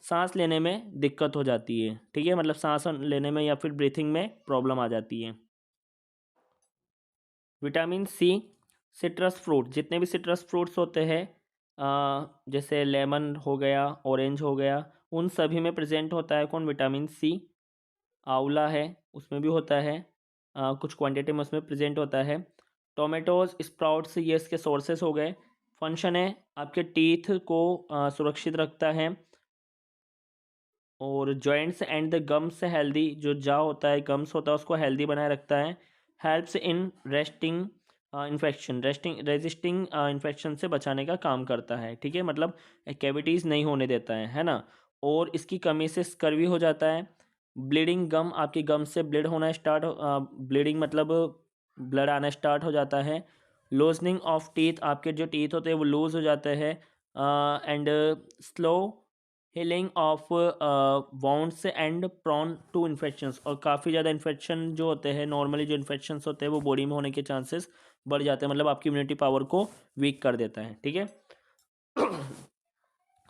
सांस लेने में दिक्कत हो जाती है। ठीक है, मतलब सांस लेने में या फिर ब्रीथिंग में प्रॉब्लम आ जाती है। विटामिन सी, सिट्रस फ्रूट, जितने भी सिट्रस फ्रूट्स होते हैं, जैसे लेमन हो गया, ऑरेंज हो गया, उन सभी में प्रेजेंट होता है कौन, विटामिन सी। आंवला है, उसमें भी होता है, कुछ क्वांटिटी में उसमें प्रेजेंट होता है। टोमेटोज, स्प्राउट्स, ये इसके सोर्सेस हो गए। फंक्शन है, आपके टीथ को सुरक्षित रखता है, और joints and the gums healthy, जो जा होता है, गम्स होता है, उसको हेल्दी बनाए रखता है। Helps in resting, infection resisting infection से बचाने का काम करता है। ठीक है, मतलब कैविटीज़ नहीं होने देता है ना। और इसकी कमी से स्कर्वी हो जाता है। ब्लीडिंग गम, आपकी गम से ब्लीड होना स्टार्ट ब्लीडिंग मतलब ब्लड आना स्टार्ट हो जाता है। लूजनिंग ऑफ टीथ, आपके जो टीथ होते हैं वो लूज हो जाते हैं। And slow healing of wounds and prone to infections, और काफ़ी ज़्यादा इन्फेक्शन जो होते हैं, नॉर्मली जो इन्फेक्शंस होते हैं वो बॉडी में होने के चांसेस बढ़ जाते हैं, मतलब आपकी इम्यूनिटी पावर को वीक कर देता है। ठीक है।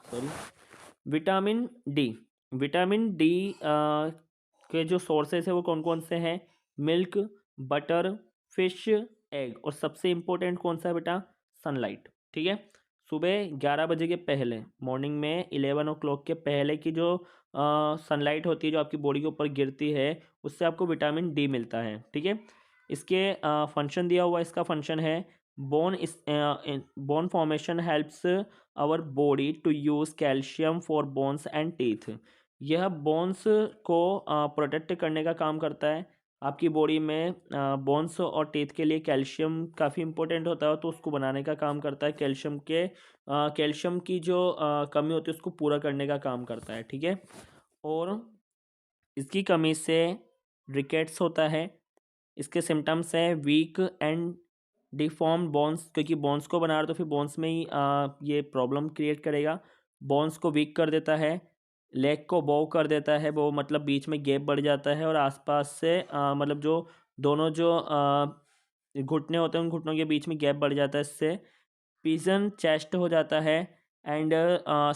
Sorry. Vitamin D, vitamin D के जो सोर्सेस है वो कौन कौन से हैं? मिल्क, बटर, फिश, एग, और सबसे इम्पोर्टेंट कौन सा है बेटा? सनलाइट। ठीक है। सुबह 11 बजे के पहले, मॉर्निंग में 11 o'clock के पहले की जो सनलाइट होती है जो आपकी बॉडी के ऊपर गिरती है, उससे आपको विटामिन डी मिलता है। ठीक है। इसके फंक्शन दिया हुआ, इसका फंक्शन है bone formation helps our body to use calcium for bones and teeth. यह बोन्स को प्रोटेक्ट करने का काम करता है। आपकी बॉडी में बोन्स और टीथ के लिए कैल्शियम काफ़ी इंपॉर्टेंट होता है, तो उसको बनाने का काम करता है। कैल्शियम की जो कमी होती है उसको पूरा करने का काम करता है। ठीक है। और इसकी कमी से रिकेट्स होता है। इसके सिम्टम्स है वीक एंड डिफॉर्म बोन्स, क्योंकि बोन्स को बना रहा तो फिर बोन्स में ही ये प्रॉब्लम क्रिएट करेगा। बोन्स को वीक कर देता है। लेग को बो कर देता है, वो मतलब बीच में गैप बढ़ जाता है, और आसपास से मतलब जो दोनों जो घुटने होते हैं उन घुटनों के बीच में गैप बढ़ जाता है। इससे पिजन चेस्ट हो जाता है। And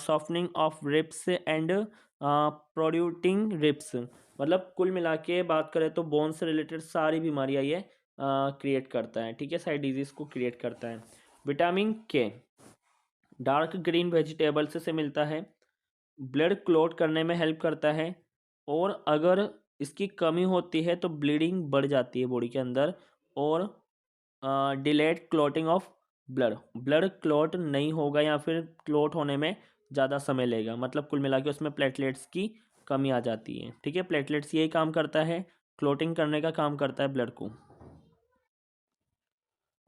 softening of ribs and protruding ribs, मतलब कुल मिला के बात करें तो बोन से रिलेटेड सारी बीमारियां ये क्रिएट करता है। ठीक है, सारी डिजीज़ को क्रिएट करता है। विटामिन के डार्क ग्रीन वेजिटेबल्स से मिलता है। ब्लड क्लॉट करने में हेल्प करता है। और अगर इसकी कमी होती है तो ब्लीडिंग बढ़ जाती है बॉडी के अंदर। और delayed clotting of blood, blood clot नहीं होगा या फिर क्लॉट होने में ज़्यादा समय लेगा, मतलब कुल मिला के उसमें प्लेटलेट्स की कमी आ जाती है। ठीक है, प्लेटलेट्स यही काम करता है, क्लॉटिंग करने का काम करता है ब्लड को।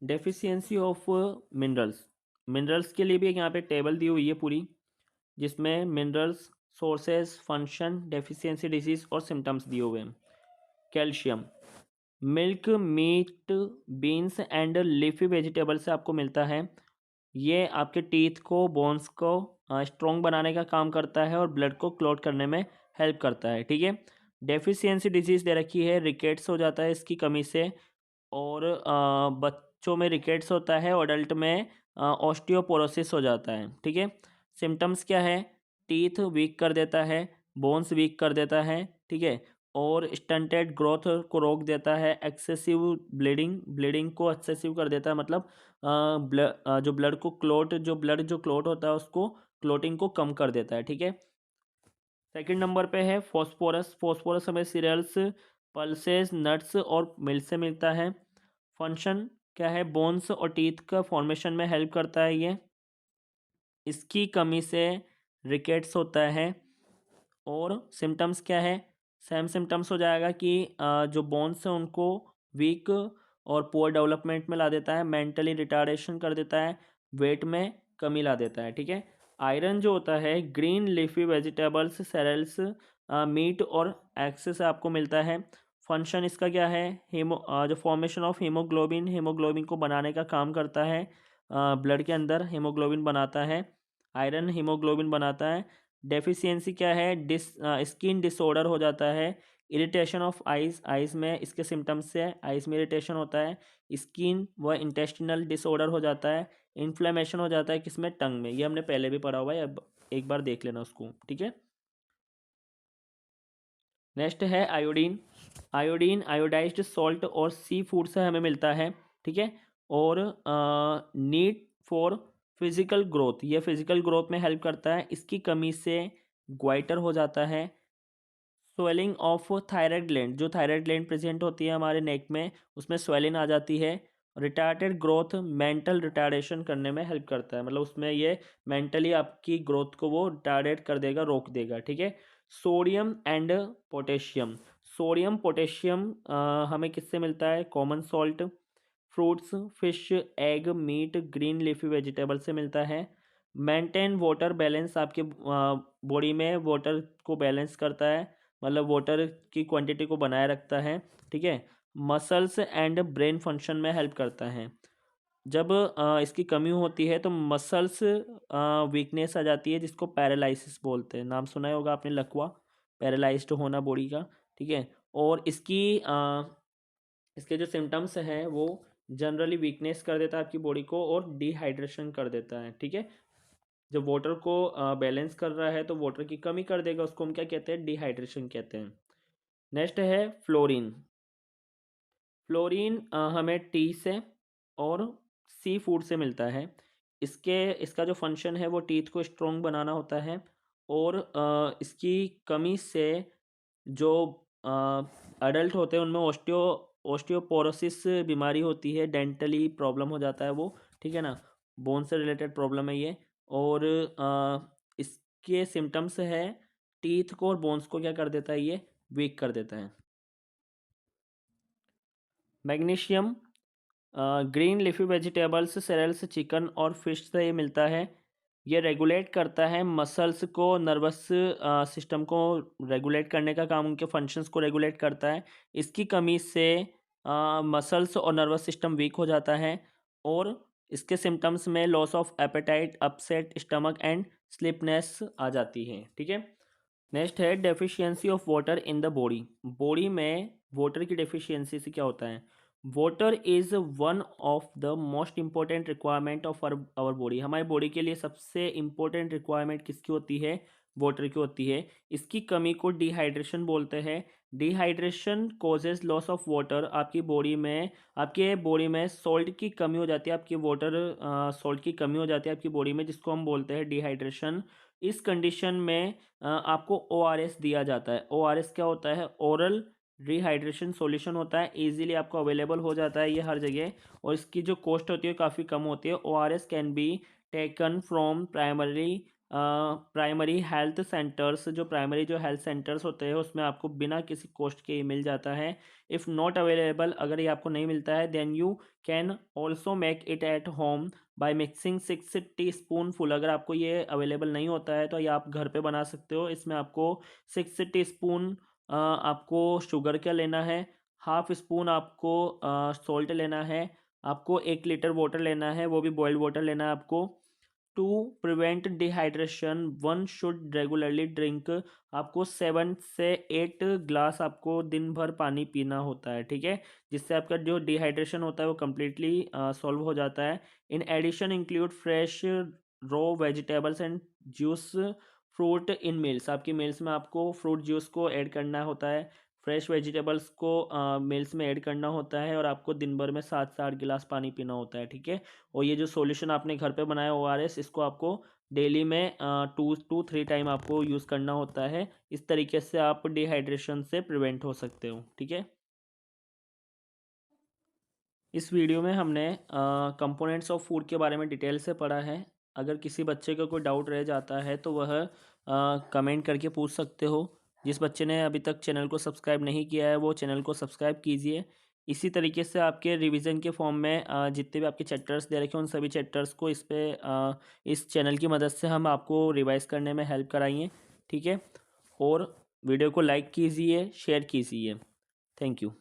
डेफिशिएंसी ऑफ मिनरल्स, मिनरल्स के लिए भी एक यहाँ पे टेबल दी हुई है पूरी, जिसमें minerals, sources, function, deficiency, disease और सिम्टम्स दिए हुए हैं। Calcium, milk, meat, beans and leafy vegetable से आपको मिलता है। ये आपके टीथ को, बोन्स को स्ट्रॉन्ग बनाने का काम करता है और ब्लड को क्लॉट करने में हेल्प करता है। ठीक है। डेफिशिएंसी डिजीज़ दे रखी है, रिकेट्स हो जाता है इसकी कमी से। और बच्चों में रिकेट्स होता है, अडल्ट में ऑस्टियोपोरोसिस हो जाता है। ठीक है। सिम्टम्स क्या है? टीथ वीक कर देता है, बोन्स वीक कर देता है। ठीक है। और स्टंटेड ग्रोथ को रोक देता है। एक्सेसिव ब्लीडिंग, ब्लीडिंग को एक्सेसिव कर देता है, मतलब जो ब्लड जो क्लॉट होता है उसको, क्लॉटिंग को कम कर देता है। ठीक है। सेकंड नंबर पे है फॉस्फोरस, फॉस्फोरस हमें सीरियल्स, पल्सेस, नट्स और मिल्क से मिलता है। फंक्शन क्या है? बोन्स और टीथ का फॉर्मेशन में हेल्प करता है ये। इसकी कमी से रिकेट्स होता है। और सिम्टम्स क्या है? सेम सिम्टम्स हो जाएगा कि जो बोन्स हैं उनको वीक और पुअर डेवलपमेंट में ला देता है, मेंटली रिटार्डेशन कर देता है, वेट में कमी ला देता है। ठीक है। आयरन जो होता है ग्रीन लीफी वेजिटेबल्स, सेरेल्स, मीट और एग्स से आपको मिलता है। फंक्शन इसका क्या है? जो फॉर्मेशन ऑफ हीमोग्लोबिन, हीमोग्लोबिन को बनाने का काम करता है। ब्लड के अंदर हीमोग्लोबिन बनाता है, आयरन हीमोग्लोबिन बनाता है। डेफिशिएंसी क्या है? स्किन डिसऑर्डर हो जाता है। इरिटेशन ऑफ आइज़, आइज़ में इसके सिम्टम्स से आइज़ में इरिटेशन होता है। स्किन व इंटेस्टिनल डिसऑर्डर हो जाता है। इन्फ्लेमेशन हो जाता है किसमें? टंग में। ये हमने पहले भी पढ़ा हुआ है, अब एक बार देख लेना उसको। ठीक है। नेक्स्ट है आयोडीन। आयोडीन आयोडाइज्ड सॉल्ट और सी फूड से हमें मिलता है। ठीक है। और नीड फॉर फिजिकल ग्रोथ, ये फिजिकल ग्रोथ में हेल्प करता है। इसकी कमी से ग्वाइटर हो जाता है। स्वेलिंग ऑफ थायराइड ग्लैंड, जो थायराइड ग्लैंड प्रेजेंट होती है हमारे नेक में, उसमें स्वेलिंग आ जाती है। रिटार्डेड ग्रोथ, मेंटल रिटार्डेशन करने में हेल्प करता है, मतलब उसमें ये मेंटली आपकी ग्रोथ को वो रिटार्डेड कर देगा, रोक देगा। ठीक है। Sodium and potassium, sodium potassium हमें किससे मिलता है? Common salt. Fruits, fish, egg, meat, green leafy vegetable से मिलता है। मेंटेन वाटर बैलेंस, आपके बॉडी में वाटर को बैलेंस करता है, मतलब वाटर की क्वांटिटी को बनाए रखता है, ठीक है। मसल्स एंड ब्रेन फंक्शन में हेल्प करता है। जब इसकी कमी होती है तो मसल्स वीकनेस आ जाती है, जिसको पैरालिसिस बोलते हैं। नाम सुना ही होगा आपने, लकवा, पैरालाइज्ड होना बॉडी का, ठीक है। और इसके जो सिम्टम्स हैं वो जनरली वीकनेस कर देता है आपकी बॉडी को, और डिहाइड्रेशन कर देता है, ठीक है। जब वाटर को बैलेंस कर रहा है तो वाटर की कमी कर देगा, उसको हम क्या कहते हैं, डिहाइड्रेशन कहते हैं। नेक्स्ट है फ्लोरीन। फ्लोरीन हमें टी से और सी फूड से मिलता है। इसका जो फंक्शन है वो टीथ को स्ट्रॉन्ग बनाना होता है, और इसकी कमी से जो अडल्ट होते हैं उनमें ओस्टियोपोरोसिस बीमारी होती है, डेंटली प्रॉब्लम हो जाता है वो, ठीक है ना। बोन से रिलेटेड प्रॉब्लम है ये। और इसके सिम्टम्स है टीथ को और बोन्स को क्या कर देता है, ये वीक कर देता है। Magnesium green leafy vegetables, cereals, chicken और फिश से ये मिलता है। ये रेगुलेट करता है मसल्स को, नर्वस सिस्टम को रेगुलेट करने का काम, उनके फंक्शंस को रेगुलेट करता है। इसकी कमी से मसल्स और नर्वस सिस्टम वीक हो जाता है, और इसके सिम्टम्स में loss of appetite, upset stomach and sleepiness आ जाती है, ठीक है। नेक्स्ट है deficiency of water in the body. Body में वाटर की डेफिशिएंसी से क्या होता है, water is one of the most important requirement of our body. हमारी बॉडी के लिए सबसे इम्पोर्टेंट रिक्वायरमेंट किसकी होती है, वाटर की होती है। इसकी कमी को डिहाइड्रेशन बोलते हैं। Dehydration causes loss of water. आपके बॉडी में सॉल्ट की कमी हो जाती है, आपकी वाटर सॉल्ट की कमी हो जाती है आपकी बॉडी में, जिसको हम बोलते हैं डिहाइड्रेशन। इस कंडीशन में आपको ORS दिया जाता है। ORS क्या होता है, ओरल रिहाइड्रेशन सॉल्यूशन होता है, इजीली आपको अवेलेबल हो जाता है ये हर जगह, और इसकी जो कॉस्ट होती है काफ़ी कम होती है। ORS can be taken from primary health centres. जो प्राइमरी जो हेल्थ सेंटर्स होते हैं उसमें आपको बिना किसी कॉस्ट के ये मिल जाता है। इफ़ नॉट अवेलेबल, अगर ये आपको नहीं मिलता है, then you can also make it at home by mixing 6 teaspoon. अगर आपको ये अवेलेबल नहीं होता है तो ये आप घर पे बना सकते हो। इसमें आपको 6 टीस्पून आपको शुगर का लेना है, हाफ स्पून आपको सॉल्ट लेना है, आपको 1 लीटर वाटर लेना है, वो भी बॉइल्ड वाटर लेना है आपको। To prevent dehydration one should regularly drink. आपको 7 से 8 ग्लास आपको दिन भर पानी पीना होता है, ठीक है, जिससे आपका जो डिहाइड्रेशन होता है वो कम्प्लीटली सॉल्व हो जाता है। In addition include fresh raw vegetables and juice fruit in meals. आपकी मील्स में आपको फ्रूट जूस को ऐड करना होता है, फ्रेश वेजिटेबल्स को मील्स में ऐड करना होता है, और आपको दिन भर में 7 से 8 गिलास पानी पीना होता है, ठीक है। और ये जो सॉल्यूशन आपने घर पे बनाया ORS, इसको आपको डेली में 2 to 3 टाइम आपको यूज़ करना होता है। इस तरीके से आप डिहाइड्रेशन से प्रिवेंट हो सकते हो, ठीक है। इस वीडियो में हमने कंपोनेंट्स ऑफ फूड के बारे में डिटेल से पढ़ा है। अगर किसी बच्चे का कोई डाउट रह जाता है तो वह कमेंट करके पूछ सकते हो। जिस बच्चे ने अभी तक चैनल को सब्सक्राइब नहीं किया है वो चैनल को सब्सक्राइब कीजिए। इसी तरीके से आपके रिवीजन के फॉर्म में जितने भी आपके चैप्टर्स दे रखे हैं उन सभी चैप्टर्स को इस चैनल की मदद से हम आपको रिवाइज करने में हेल्प कराएंगे, ठीक है। और वीडियो को लाइक कीजिए, शेयर कीजिए। Thank you.